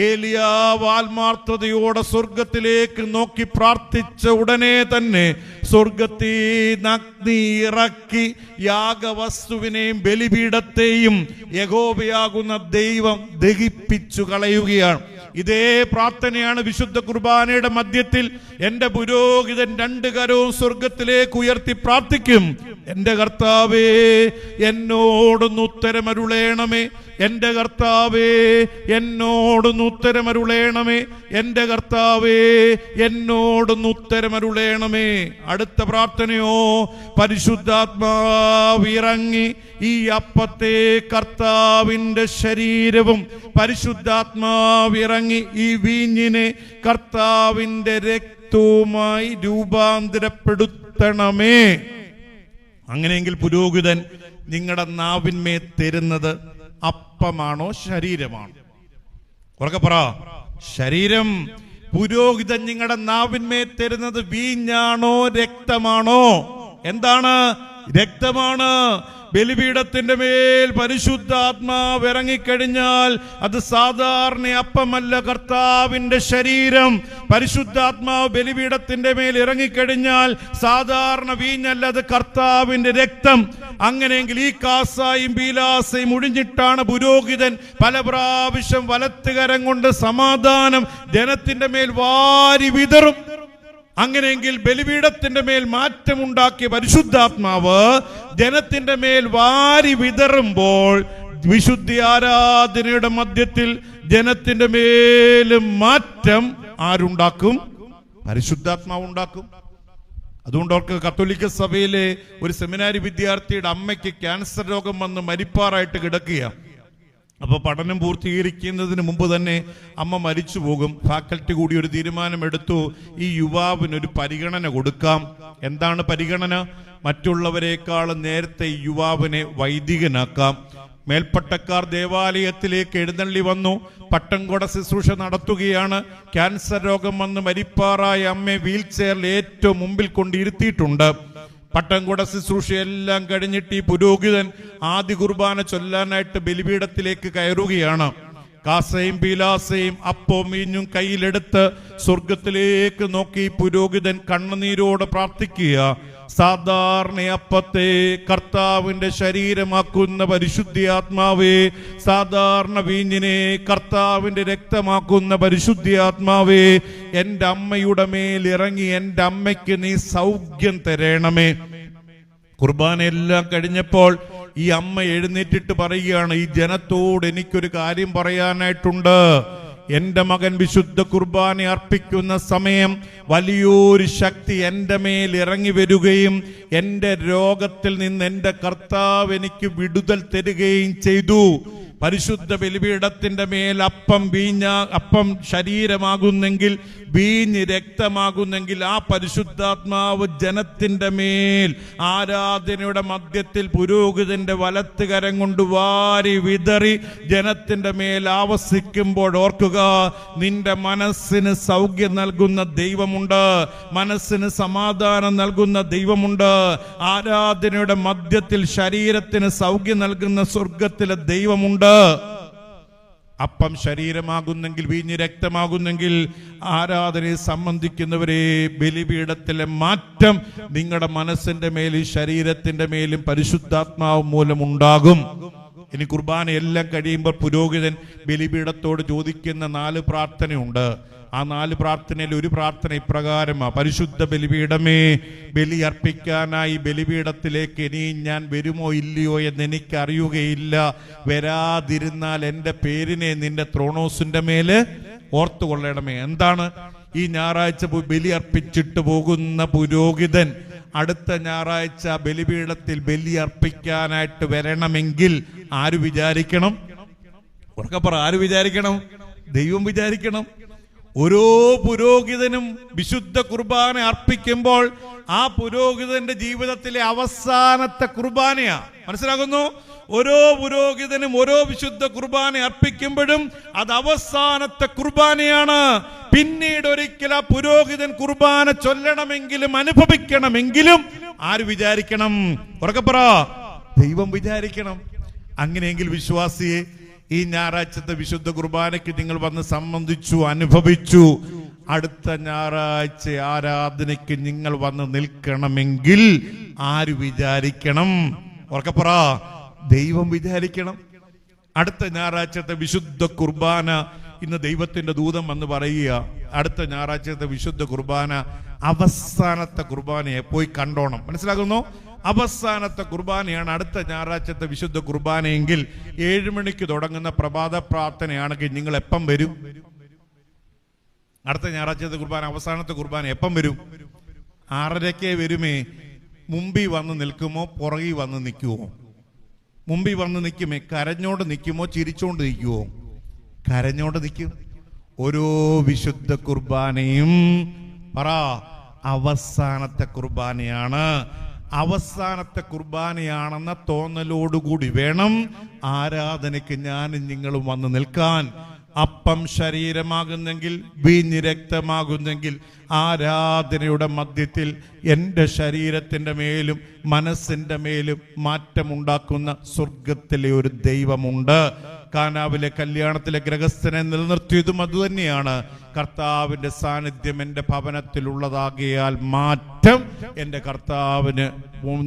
ഏലിയാവ് ആത്മാർത്ഥതയോടെ സ്വർഗത്തിലേക്ക് നോക്കി പ്രാർത്ഥിച്ച ഉടനെ തന്നെ സ്വർഗത്തിൽ അഗ്നി ഇറക്കി യാഗവസ്തുവിനെയും ബലിപീഠത്തെയും യഹോവയാകുന്ന ദൈവം ദഹിപ്പിച്ചു കളയുകയാണ്. ഇതേ പ്രാർത്ഥനയാണ് വിശുദ്ധ കുർബാനയുടെ മധ്യത്തിൽ എന്റെ പുരോഹിതൻ 2 കരവും സ്വർഗത്തിലേക്ക് ഉയർത്തി പ്രാർത്ഥിക്കും: എന്റെ കർത്താവേ, എന്നോടൊന്ന് ഉത്തരമരുളേണമേ. എന്റെ കർത്താവേ, എന്നോടൊന്ന് ഉത്തരമരുളേണമേ. എന്റെ കർത്താവേ, എന്നോടൊന്ന് ഉത്തരമരുളേണമേ. അടുത്ത പ്രാർത്ഥനയോ: പരിശുദ്ധാത്മാവ് ഇറങ്ങി ഈ അപ്പത്തെ കർത്താവിന്റെ ശരീരവും പരിശുദ്ധാത്മാവ് ഇറങ്ങി ഈ വീഞ്ഞിനെ കർത്താവിന്റെ രക്തവുമായി രൂപാന്തരപ്പെടുത്തണമേ. അങ്ങനെയെങ്കിൽ പുരോഹിതൻ നിങ്ങളുടെ നാവിന്മേൽ തരുന്നത് അപ്പമാണോ ശരീരമാണോ? ഉറക്കെ പറ. ശരീരം. പുരോഹിതൻ നിങ്ങളുടെ നാവിന്മേൽ തരുന്നത് വീഞ്ഞാണോ രക്തമാണോ? എന്താണ്? രക്തമാണ്. ബലിപീഠത്തിന്റെ മേൽ പരിശുദ്ധാത്മാവ് ഇറങ്ങിക്കഴിഞ്ഞാൽ അത് സാധാരണ അപ്പമല്ല, കർത്താവിന്റെ ശരീരം. പരിശുദ്ധാത്മാവ് ബലിപീഠത്തിന്റെ മേൽ ഇറങ്ങിക്കഴിഞ്ഞാൽ സാധാരണ വീഞ്ഞല്ല, അത് കർത്താവിന്റെ രക്തം. അങ്ങനെയെങ്കിൽ ഈ കാസായും ബീലാസയും ഒഴിഞ്ഞിട്ടാണ് പുരോഹിതൻ പല പ്രാവശ്യം വലത്തുകരം കൊണ്ട് സമാധാനം ജനത്തിന്റെ മേൽ വാരി വിതറും. അങ്ങനെയെങ്കിൽ ബലിപീഠത്തിന്റെ മേൽ മാറ്റമുണ്ടാക്കിയ പരിശുദ്ധാത്മാവ് ജനത്തിന്റെ മേൽ വാരി വിതറുമ്പോൾ വിശുദ്ധി ആരാധനയുടെ മധ്യത്തിൽ ജനത്തിന്റെ മേലും മാറ്റം ആരുണ്ടാക്കും? പരിശുദ്ധാത്മാവ് ഉണ്ടാക്കും. അതുകൊണ്ട് അവർക്ക് കത്തോലിക്ക സഭയിലെ ഒരു സെമിനാരി വിദ്യാർത്ഥിയുടെ അമ്മയ്ക്ക് ക്യാൻസർ രോഗം വന്ന് മരിപ്പാറായിട്ട് കിടക്കുക. അപ്പോൾ പഠനം പൂർത്തീകരിക്കുന്നതിന് മുമ്പ് തന്നെ അമ്മ മരിച്ചു പോകും. ഫാക്കൽറ്റി കൂടി ഒരു തീരുമാനമെടുത്തു, ഈ യുവാവിനൊരു പരിഗണന കൊടുക്കാം. എന്താണ് പരിഗണന? മറ്റുള്ളവരെക്കാൾ നേരത്തെ ഈ യുവാവിനെ വൈദികനാക്കാം. മേൽപ്പട്ടക്കാർ ദേവാലയത്തിലേക്ക് എഴുന്നള്ളി വന്നു. പട്ടംകൊട ശുശ്രൂഷ നടത്തുകയാണ്. ക്യാൻസർ രോഗം വന്ന് മരിപ്പാറായ അമ്മയെ വീൽ ചെയറിൽ ഏറ്റവും മുമ്പിൽ കൊണ്ടിരുത്തിയിട്ടുണ്ട്. പട്ടംകൊട ശുശ്രൂഷയെല്ലാം കഴിഞ്ഞിട്ട് ഈ പുരോഹിതൻ ആദ്യ കുർബാന ചൊല്ലാനായിട്ട് ബലിപീഠത്തിലേക്ക് കയറുകയാണ്. കാസയും പീലാസയും അപ്പവും വീഞ്ഞും കയ്യിലെടുത്ത് സ്വർഗത്തിലേക്ക് നോക്കി പുരോഹിതൻ കണ്ണുനീരോടെ പ്രാർത്ഥിക്കുക. സാധാരണ അപ്പത്തെ കർത്താവിന്റെ ശരീരമാക്കുന്ന പരിശുദ്ധാത്മാവേ, സാധാരണ വീഞ്ഞിനെ കർത്താവിന്റെ രക്തമാക്കുന്ന പരിശുദ്ധാത്മാവേ, എൻ്റെ അമ്മയുടെ മേൽ ഇറങ്ങി എൻ്റെ അമ്മയ്ക്ക് നീ സൗഖ്യം തരണമേ. കുർബാനയെല്ലാം കഴിഞ്ഞപ്പോൾ ഈ അമ്മ എഴുന്നേറ്റിട്ട് പറയുകയാണ്, ഈ ജനത്തോട് എനിക്കൊരു കാര്യം പറയാനായിട്ടുണ്ട്. എന്റെ മകൻ വിശുദ്ധ കുർബാന അർപ്പിക്കുന്ന സമയം വലിയൊരു ശക്തി എൻ്റെ മേൽ ഇറങ്ങി വരികയും എൻ്റെ രോഗത്തിൽ നിന്ന് എൻ്റെ കർത്താവ് എനിക്ക് വിടുതൽ തരികയും ചെയ്തു. പരിശുദ്ധ ബലിപീഠത്തിന്റെ മേൽ അപ്പം ശരീരമാകുന്നെങ്കിൽ, വീഞ്ഞ് രക്തമാകുന്നെങ്കിൽ, ആ പരിശുദ്ധാത്മാവ് ജനത്തിന്റെ മേൽ ആരാധനയുടെ മധ്യത്തിൽ പുരോഹിതന്റെ വലത്തുകരം കൊണ്ട് വാരി വിതറി ജനത്തിന്റെ മേൽ ആവസിക്കുമ്പോൾ ഓർക്കുക, നിന്റെ മനസ്സിന് സൗഖ്യം നൽകുന്ന ദൈവമുണ്ട്, മനസ്സിന് സമാധാനം നൽകുന്ന ദൈവമുണ്ട്. ആരാധനയുടെ മധ്യത്തിൽ ശരീരത്തിന് സൗഖ്യം നൽകുന്ന സ്വർഗത്തിലെ ദൈവമുണ്ട്. അപ്പം ശരീരമാകുന്നെങ്കിൽ, വീഞ്ഞ് രക്തമാകുന്നെങ്കിൽ, ആരാധനയെ സംബന്ധിക്കുന്നവരെ ബലിപീഠത്തിലെ മാറ്റം നിങ്ങളുടെ മനസ്സിന്റെ മേലും ശരീരത്തിന്റെ മേലും പരിശുദ്ധാത്മാവ് മൂലം ഉണ്ടാകും. ഇനി കുർബാനയെല്ലാം കഴിയുമ്പോൾ പുരോഹിതൻ ബലിപീഠത്തോട് ചോദിക്കുന്ന 4 പ്രാർത്ഥനയുണ്ട്. ആ 4 പ്രാർത്ഥനയിൽ ഒരു പ്രാർത്ഥന ഇപ്രകാരമാണ്: പരിശുദ്ധ ബലിപീഠമേ, ബലി അർപ്പിക്കാനായി ബലിപീഠത്തിലേക്ക് ഇനി ഞാൻ വരുമോ ഇല്ലയോ എന്ന് എനിക്കറിയുകയില്ല. വരാതിരുന്നാൽ എൻ്റെ പേരിനെ നിന്റെ ത്രോണോസിന്റെ മേല് ഓർത്തുകൊള്ളണമേ. എന്താണ്? ഈ ഞായറാഴ്ച ബലി അർപ്പിച്ചിട്ട് പോകുന്ന പുരോഹിതൻ അടുത്ത ഞായറാഴ്ച ബലിപീഠത്തിൽ ബലി അർപ്പിക്കാനായിട്ട് വരണമെങ്കിൽ ആര് വിചാരിക്കണം? ഉറക്കപ്പറ, ആര് വിചാരിക്കണം? ദൈവം വിചാരിക്കണം. ഓരോ പുരോഹിതനും വിശുദ്ധ കുർബാന അർപ്പിക്കുമ്പോൾ ആ പുരോഹിതന്റെ ജീവിതത്തിലെ അവസാനത്തെ കുർബാനയാ. മനസ്സിലാകുന്നു? ഓരോ പുരോഹിതനും ഓരോ വിശുദ്ധ കുർബാന അർപ്പിക്കുമ്പോഴും അത് അവസാനത്തെ കുർബാനയാണ്. പിന്നീട് ഒരിക്കൽ ആ പുരോഹിതൻ കുർബാന ചൊല്ലണമെങ്കിലും അനുഭവിക്കണമെങ്കിലും ആര് വിചാരിക്കണം? ഉറക്കപ്പറ, ദൈവം വിചാരിക്കണം. അങ്ങനെയെങ്കിൽ വിശ്വാസിയെ, ഈ ഞായറാഴ്ചത്തെ വിശുദ്ധ കുർബാനയ്ക്ക് നിങ്ങൾ വന്ന് സംബന്ധിച്ചു, അനുഭവിച്ചു. അടുത്ത ഞായറാഴ്ച ആരാധനയ്ക്ക് നിങ്ങൾ വന്ന് നിൽക്കണമെങ്കിൽ ആര് വിചാരിക്കണം? ഉറക്കപ്പറ, ദൈവം വിചാരിക്കണം. അടുത്ത ഞായറാഴ്ചത്തെ വിശുദ്ധ കുർബാന, ഇന്ന് ദൈവത്തിന്റെ ദൂതൻ വന്ന് പറയുക, അടുത്ത ഞായറാഴ്ചത്തെ വിശുദ്ധ കുർബാന അവസാനത്തെ കുർബാനയെ പോയി കണ്ടോണം. മനസ്സിലാകുന്നു? അവസാനത്തെ കുർബാനയാണ് അടുത്ത ഞായറാഴ്ചത്തെ വിശുദ്ധ കുർബാനയെങ്കിൽ 7 മണിക്ക് തുടങ്ങുന്ന പ്രഭാത പ്രാർത്ഥനയാണെങ്കിൽ നിങ്ങൾ എപ്പം വരും? അടുത്ത ഞായറാഴ്ചത്തെ കുർബാന, അവസാനത്തെ കുർബാന എപ്പം വരും? 6:30 വരുമേ. മുമ്പിൽ വന്ന് നിൽക്കുമോ പുറകിൽ വന്ന് നിൽക്കുമോ? മുമ്പിൽ വന്ന് നിൽക്കുമേ. കരഞ്ഞോണ്ട് നിൽക്കുമോ ചിരിച്ചോണ്ട് നിൽക്കുമോ? കരഞ്ഞോണ്ട് നിൽക്കും. ഓരോ വിശുദ്ധ കുർബാനയും പറ അവസാനത്തെ കുർബാനയാണ്. അവസാനത്തെ കുർബാനയാണെന്ന തോന്നലോടുകൂടി വേണം ആരാധനയ്ക്ക് ഞാനും നിങ്ങളും വന്ന് നിൽക്കാൻ. അപ്പം ശരീരമാകുന്നെങ്കിൽ വീഞ്ഞ് രക്തമാകുന്നെങ്കിൽ ആരാധനയുടെ മധ്യത്തിൽ എൻ്റെ ശരീരത്തിൻ്റെ മേലും മനസ്സിൻ്റെ മേലും മാറ്റമുണ്ടാക്കുന്ന സ്വർഗത്തിലെ ഒരു ദൈവമുണ്ട്. കാനാവിലെ കല്യാണത്തിലെ ഗൃഹസ്ഥനെ നിലനിർത്തിയതും അതുതന്നെയാണ്. കർത്താവിൻ്റെ സാന്നിധ്യം എൻ്റെ ഭവനത്തിലുള്ളതാകിയാൽ മാറ്റം എൻ്റെ കർത്താവിന്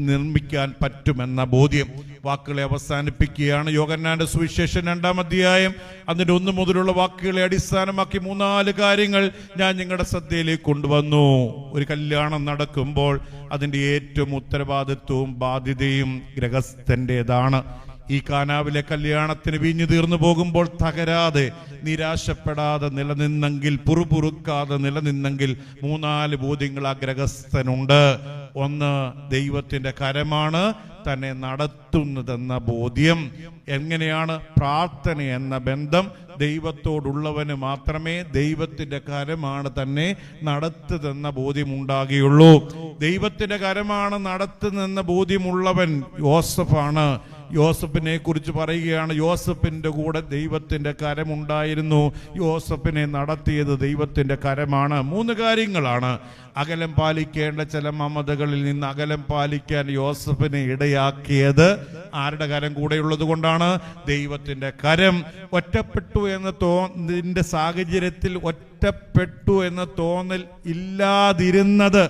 നിർമ്മിക്കാൻ പറ്റുമെന്ന ബോധ്യം. വാക്കുകളെ അവസാനിപ്പിക്കുകയാണ്. യോഹന്നാന്റെ സുവിശേഷം 2-ാം അധ്യായം അതിൻ്റെ 1 മുതലുള്ള വാക്കുകളെ അടിസ്ഥാനമാക്കി 3-4 കാര്യങ്ങൾ ഞാൻ നിങ്ങളുടെ ശ്രദ്ധയിലേക്ക് കൊണ്ടുവന്നു. ഒരു കല്യാണം നടക്കുമ്പോൾ അതിൻ്റെ ഏറ്റവും ഉത്തരവാദിത്വവും ബാധ്യതയും ഗൃഹസ്ഥൻ്റെതാണ്. ഈ കാനാവിലെ കല്യാണത്തിന് വീഞ്ഞു തീർന്നു പോകുമ്പോൾ തകരാതെ നിരാശപ്പെടാതെ നിലനിന്നെങ്കിൽ, പുറുപുറുക്കാതെ നിലനിന്നെങ്കിൽ 3-4 ബോധ്യങ്ങൾ ആ ഗൃഹസ്ഥനുണ്ട്. ഒന്ന്, ദൈവത്തിന്റെ കരമാണ് തന്നെ നടത്തുന്നതെന്ന ബോധ്യം. എങ്ങനെയാണ്? പ്രാർത്ഥന എന്ന ബന്ധം ദൈവത്തോടുള്ളവന് മാത്രമേ ദൈവത്തിന്റെ കരമാണ് തന്നെ നടത്തുതെന്ന ബോധ്യം ഉണ്ടാകുകയുള്ളൂ. ദൈവത്തിന്റെ കരമാണ് നടത്തുന്നെന്ന ബോധ്യമുള്ളവൻ യോസഫാണ്. യോസഫിനെ കുറിച്ച് പറയുകയാണ്, യോസഫിന്റെ കൂടെ ദൈവത്തിന്റെ കരമുണ്ടായിരുന്നു. യോസഫിനെ നടത്തിയത് ദൈവത്തിന്റെ കരമാണ്. 3 കാര്യങ്ങളാണ്. അകലം പാലിക്കേണ്ട ചില മമതകളിൽ നിന്ന് അകലം പാലിക്കാൻ യോസഫിനെ ഇടയാക്കിയത് ആരുടെ കരം കൂടെയുള്ളത് കൊണ്ടാണ്? ദൈവത്തിന്റെ കരം. ഒറ്റപ്പെട്ടു എന്ന സാഹചര്യത്തിൽ ഒറ്റപ്പെട്ടു എന്ന തോന്നൽ ഇല്ലാതിരുന്നത്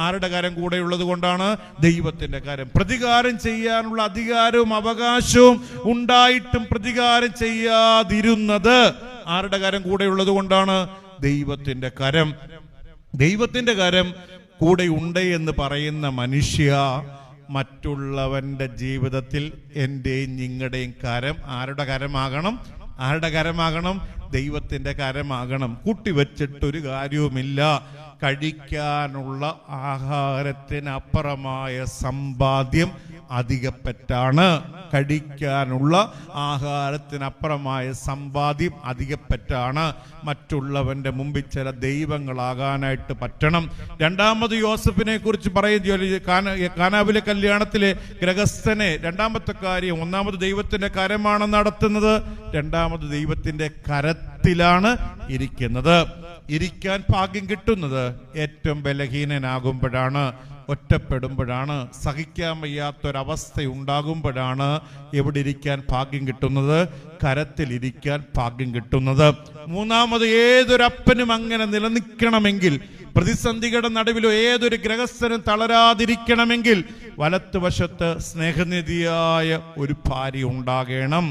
ആരുടെ കരം കൂടെയുള്ളത് കൊണ്ടാണ്? ദൈവത്തിന്റെ കരം. പ്രതികാരം ചെയ്യാനുള്ള അധികാരവും അവകാശവും ഉണ്ടായിട്ടും പ്രതികാരം ചെയ്യാതിരുന്നത് ആരുടെ കരം കൂടെയുള്ളത് കൊണ്ടാണ്? ദൈവത്തിന്റെ കരം. ദൈവത്തിന്റെ കരം കൂടെ ഉണ്ട് എന്ന് പറയുന്ന മനുഷ്യ, മറ്റുള്ളവന്റെ ജീവിതത്തിൽ എന്റെയും നിങ്ങളുടെയും കരം ആരുടെ കരമാകണം? ആരുടെ കരമാകണം? ദൈവത്തിന്റെ കരമാകണം. കൂട്ടിവെച്ചിട്ടൊരു കാര്യവുമില്ല. കഴിക്കാനുള്ള ആഹാരത്തിനപ്പുറമായ സമ്പാദ്യം അധികപ്പറ്റാണ്. കഴിക്കാനുള്ള ആഹാരത്തിനപ്പുറമായ സമ്പാദ്യം അധികപ്പറ്റാണ്. മറ്റുള്ളവന്റെ മുമ്പിൽ ചില ദൈവങ്ങളാകാനായിട്ട് പറ്റണം. രണ്ടാമത് യോസഫിനെ കുറിച്ച് പറയുന്നത് കാനാവിലെ കല്യാണത്തിലെ ഗൃഹസ്ഥനെ രണ്ടാമത്തെ കാര്യം, ഒന്നാമത് ദൈവത്തിന്റെ കരമാണ് നടത്തുന്നത്, രണ്ടാമത് ദൈവത്തിന്റെ കരത്തിലാണ് ഇരിക്കുന്നത്. ഇരിക്കാൻ ഭാഗ്യം കിട്ടുന്നത് ഏറ്റവും ബലഹീനനാകുമ്പോഴാണ്, ഒറ്റപ്പെടുമ്പോഴാണ്, സഹിക്കാൻ വയ്യാത്തൊരവസ്ഥ ഉണ്ടാകുമ്പോഴാണ് എവിടെ ഇരിക്കാൻ ഭാഗ്യം കിട്ടുന്നത്? കരത്തിലിരിക്കാൻ ഭാഗ്യം കിട്ടുന്നത്. മൂന്നാമത്, ഏതൊരപ്പനും അങ്ങനെ നിലനിൽക്കണമെങ്കിൽ, പ്രതിസന്ധികളുടെ നടുവിലോ ഏതൊരു ഗൃഹസ്ഥനും തളരാതിരിക്കണമെങ്കിൽ വലത്തുവശത്ത് സ്നേഹനിധിയായ ഒരു ഭാര്യ ഉണ്ടാകണം.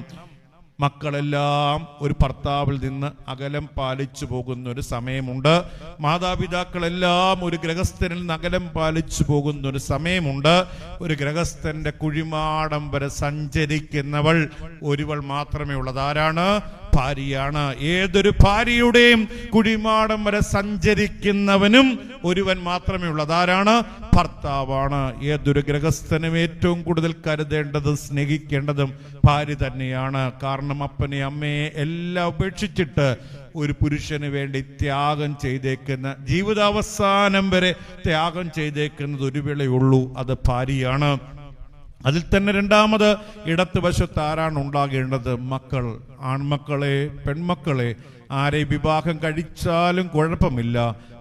മക്കളെല്ലാം ഒരു ഭർത്താവിൽ നിന്ന് അകലം പാലിച്ചു പോകുന്ന ഒരു സമയമുണ്ട്. മാതാപിതാക്കളെല്ലാം ഒരു ഗൃഹസ്ഥനിൽ നിന്ന് അകലം പാലിച്ചു പോകുന്ന ഒരു സമയമുണ്ട്. ഒരു ഗൃഹസ്ഥന്റെ കുഴിമാടം വരെ സഞ്ചരിക്കുന്നവൾ ഒരുവൾ മാത്രമേ ഉള്ളത്. ആരാണ്? ഭാര്യയാണ്. ഏതൊരു ഭാര്യയുടെയും കുഴിമാടം വരെ സഞ്ചരിക്കുന്നവനും ഒരുവൻ മാത്രമേ ഉള്ളത്. ആരാണ്? ഭർത്താവാണ്. ഏതൊരു ഗൃഹസ്ഥനും ഏറ്റവും കൂടുതൽ കരുതേണ്ടതും സ്നേഹിക്കേണ്ടതും ഭാര്യ തന്നെയാണ്. കാരണം അപ്പനെ അമ്മയെ എല്ലാം ഉപേക്ഷിച്ചിട്ട് ഒരു പുരുഷന് വേണ്ടി ത്യാഗം ചെയ്തേക്കുന്ന, ജീവിതാവസാനം വരെ ത്യാഗം ചെയ്തേക്കുന്നത് ഒരു വേളയുള്ളൂ, അത് ഭാര്യയാണ്. അതിൽ തന്നെ രണ്ടാമത്, ഇടത്ത് വശത്ത് ആരാണ് ഉണ്ടാകേണ്ടത്? മക്കൾ. ആൺമക്കളെ, പെൺമക്കളെ, ആരെ വിവാഹം കഴിച്ചാലും കുഴപ്പമില്ല,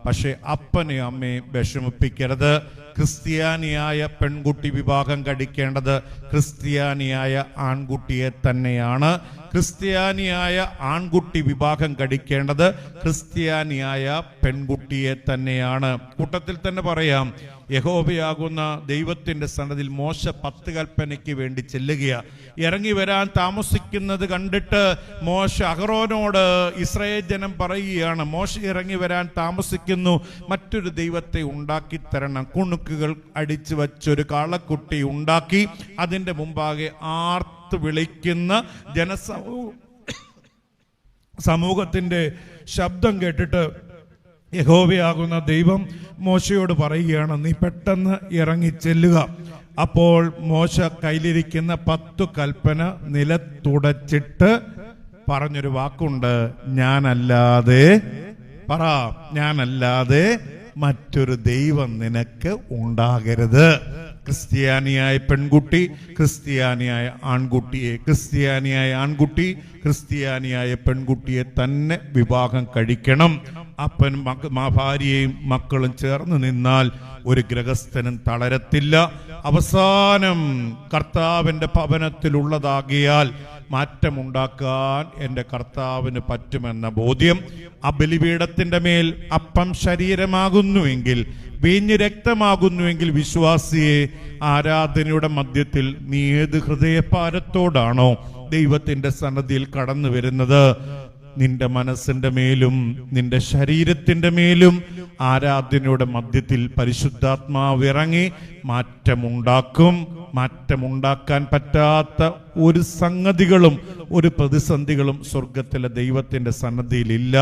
പക്ഷെ അപ്പനെ അമ്മയെ വിഷമിപ്പിക്കരുത്. ക്രിസ്ത്യാനിയായ പെൺകുട്ടി വിവാഹം കഴിക്കേണ്ടത് ക്രിസ്ത്യാനിയായ ആൺകുട്ടിയെ തന്നെയാണ്. ക്രിസ്ത്യാനിയായ ആൺകുട്ടി വിവാഹം കഴിക്കേണ്ടത് ക്രിസ്ത്യാനിയായ പെൺകുട്ടിയെ തന്നെയാണ്. കൂട്ടത്തിൽ തന്നെ പറയാം, യഹോവയാകുന്ന ദൈവത്തിന്റെ സന്നിധിയിൽ മോശ 10 കൽപ്പനയ്ക്ക് വേണ്ടി ചെല്ലുകയാണ്. ഇറങ്ങി വരാൻ താമസിക്കുന്നത് കണ്ടിട്ട് മോശ അഹറോനോട് ഇസ്രായേൽ ജനം പറയുകയാണ്, മോശ ഇറങ്ങി വരാൻ താമസിക്കുന്നു, മറ്റൊരു ദൈവത്തെ ഉണ്ടാക്കി തരണം. കുണുക്കുകൾ അടിച്ചു വച്ചൊരു കാളക്കുട്ടി ഉണ്ടാക്കി അതിൻ്റെ മുമ്പാകെ ആർത്ത് വിളിക്കുന്ന സമൂഹത്തിന്റെ ശബ്ദം കേട്ടിട്ട് യഹോവയാകുന്ന ദൈവം മോശയോട് പറയുകയാണ്, നീ പെട്ടെന്ന് ഇറങ്ങി ചെല്ലുക. അപ്പോൾ മോശ കയ്യിലിരിക്കുന്ന 10 കൽപ്പന നിലത്തുടച്ചിട്ട് പറഞ്ഞൊരു വാക്കുണ്ട്, ഞാനല്ലാതെ മറ്റൊരു ദൈവം നിനക്ക് ഉണ്ടാകരുത്. ക്രിസ്ത്യാനിയായ പെൺകുട്ടി ക്രിസ്ത്യാനിയായ ആൺകുട്ടിയെ, ക്രിസ്ത്യാനിയായ ആൺകുട്ടി ക്രിസ്ത്യാനിയായ പെൺകുട്ടിയെ തന്നെ വിവാഹം കഴിക്കണം. അപ്പൻ ഭാര്യയും മക്കളും ചേർന്ന് നിന്നാൽ ഒരു ഗൃഹസ്ഥനും തളരത്തില്ല. അവസാനം കർത്താവിൻ്റെ ഭവനത്തിലുള്ളതാകിയാൽ മാറ്റമുണ്ടാക്കാൻ എൻ്റെ കർത്താവിന് പറ്റുമെന്ന ബോധ്യം. ആ ബലിപീഠത്തിൻ്റെ മേൽ അപ്പം ശരീരമാകുന്നുവെങ്കിൽ, വീഞ്ഞ് രക്തമാകുന്നുവെങ്കിൽ, വിശ്വാസിയെ, ആരാധനയുടെ മധ്യത്തിൽ നീ ഏത് ഹൃദയഭാരത്തോടാണോ ദൈവത്തിൻ്റെ സന്നദ്ധിയിൽ കടന്നു വരുന്നത്, നിന്റെ മനസ്സിന്റെ മേലും നിന്റെ ശരീരത്തിന്റെ മേലും ആരാധനയുടെ മധ്യത്തിൽ പരിശുദ്ധാത്മാവ് ഇറങ്ങി മാറ്റമുണ്ടാക്കും. മാറ്റമുണ്ടാക്കാൻ പറ്റാത്ത ഒരു സംഗതികളും ഒരു പ്രതിസന്ധികളും സ്വർഗത്തിലെ ദൈവത്തിന്റെ സന്നദ്ധിയിൽ ഇല്ല.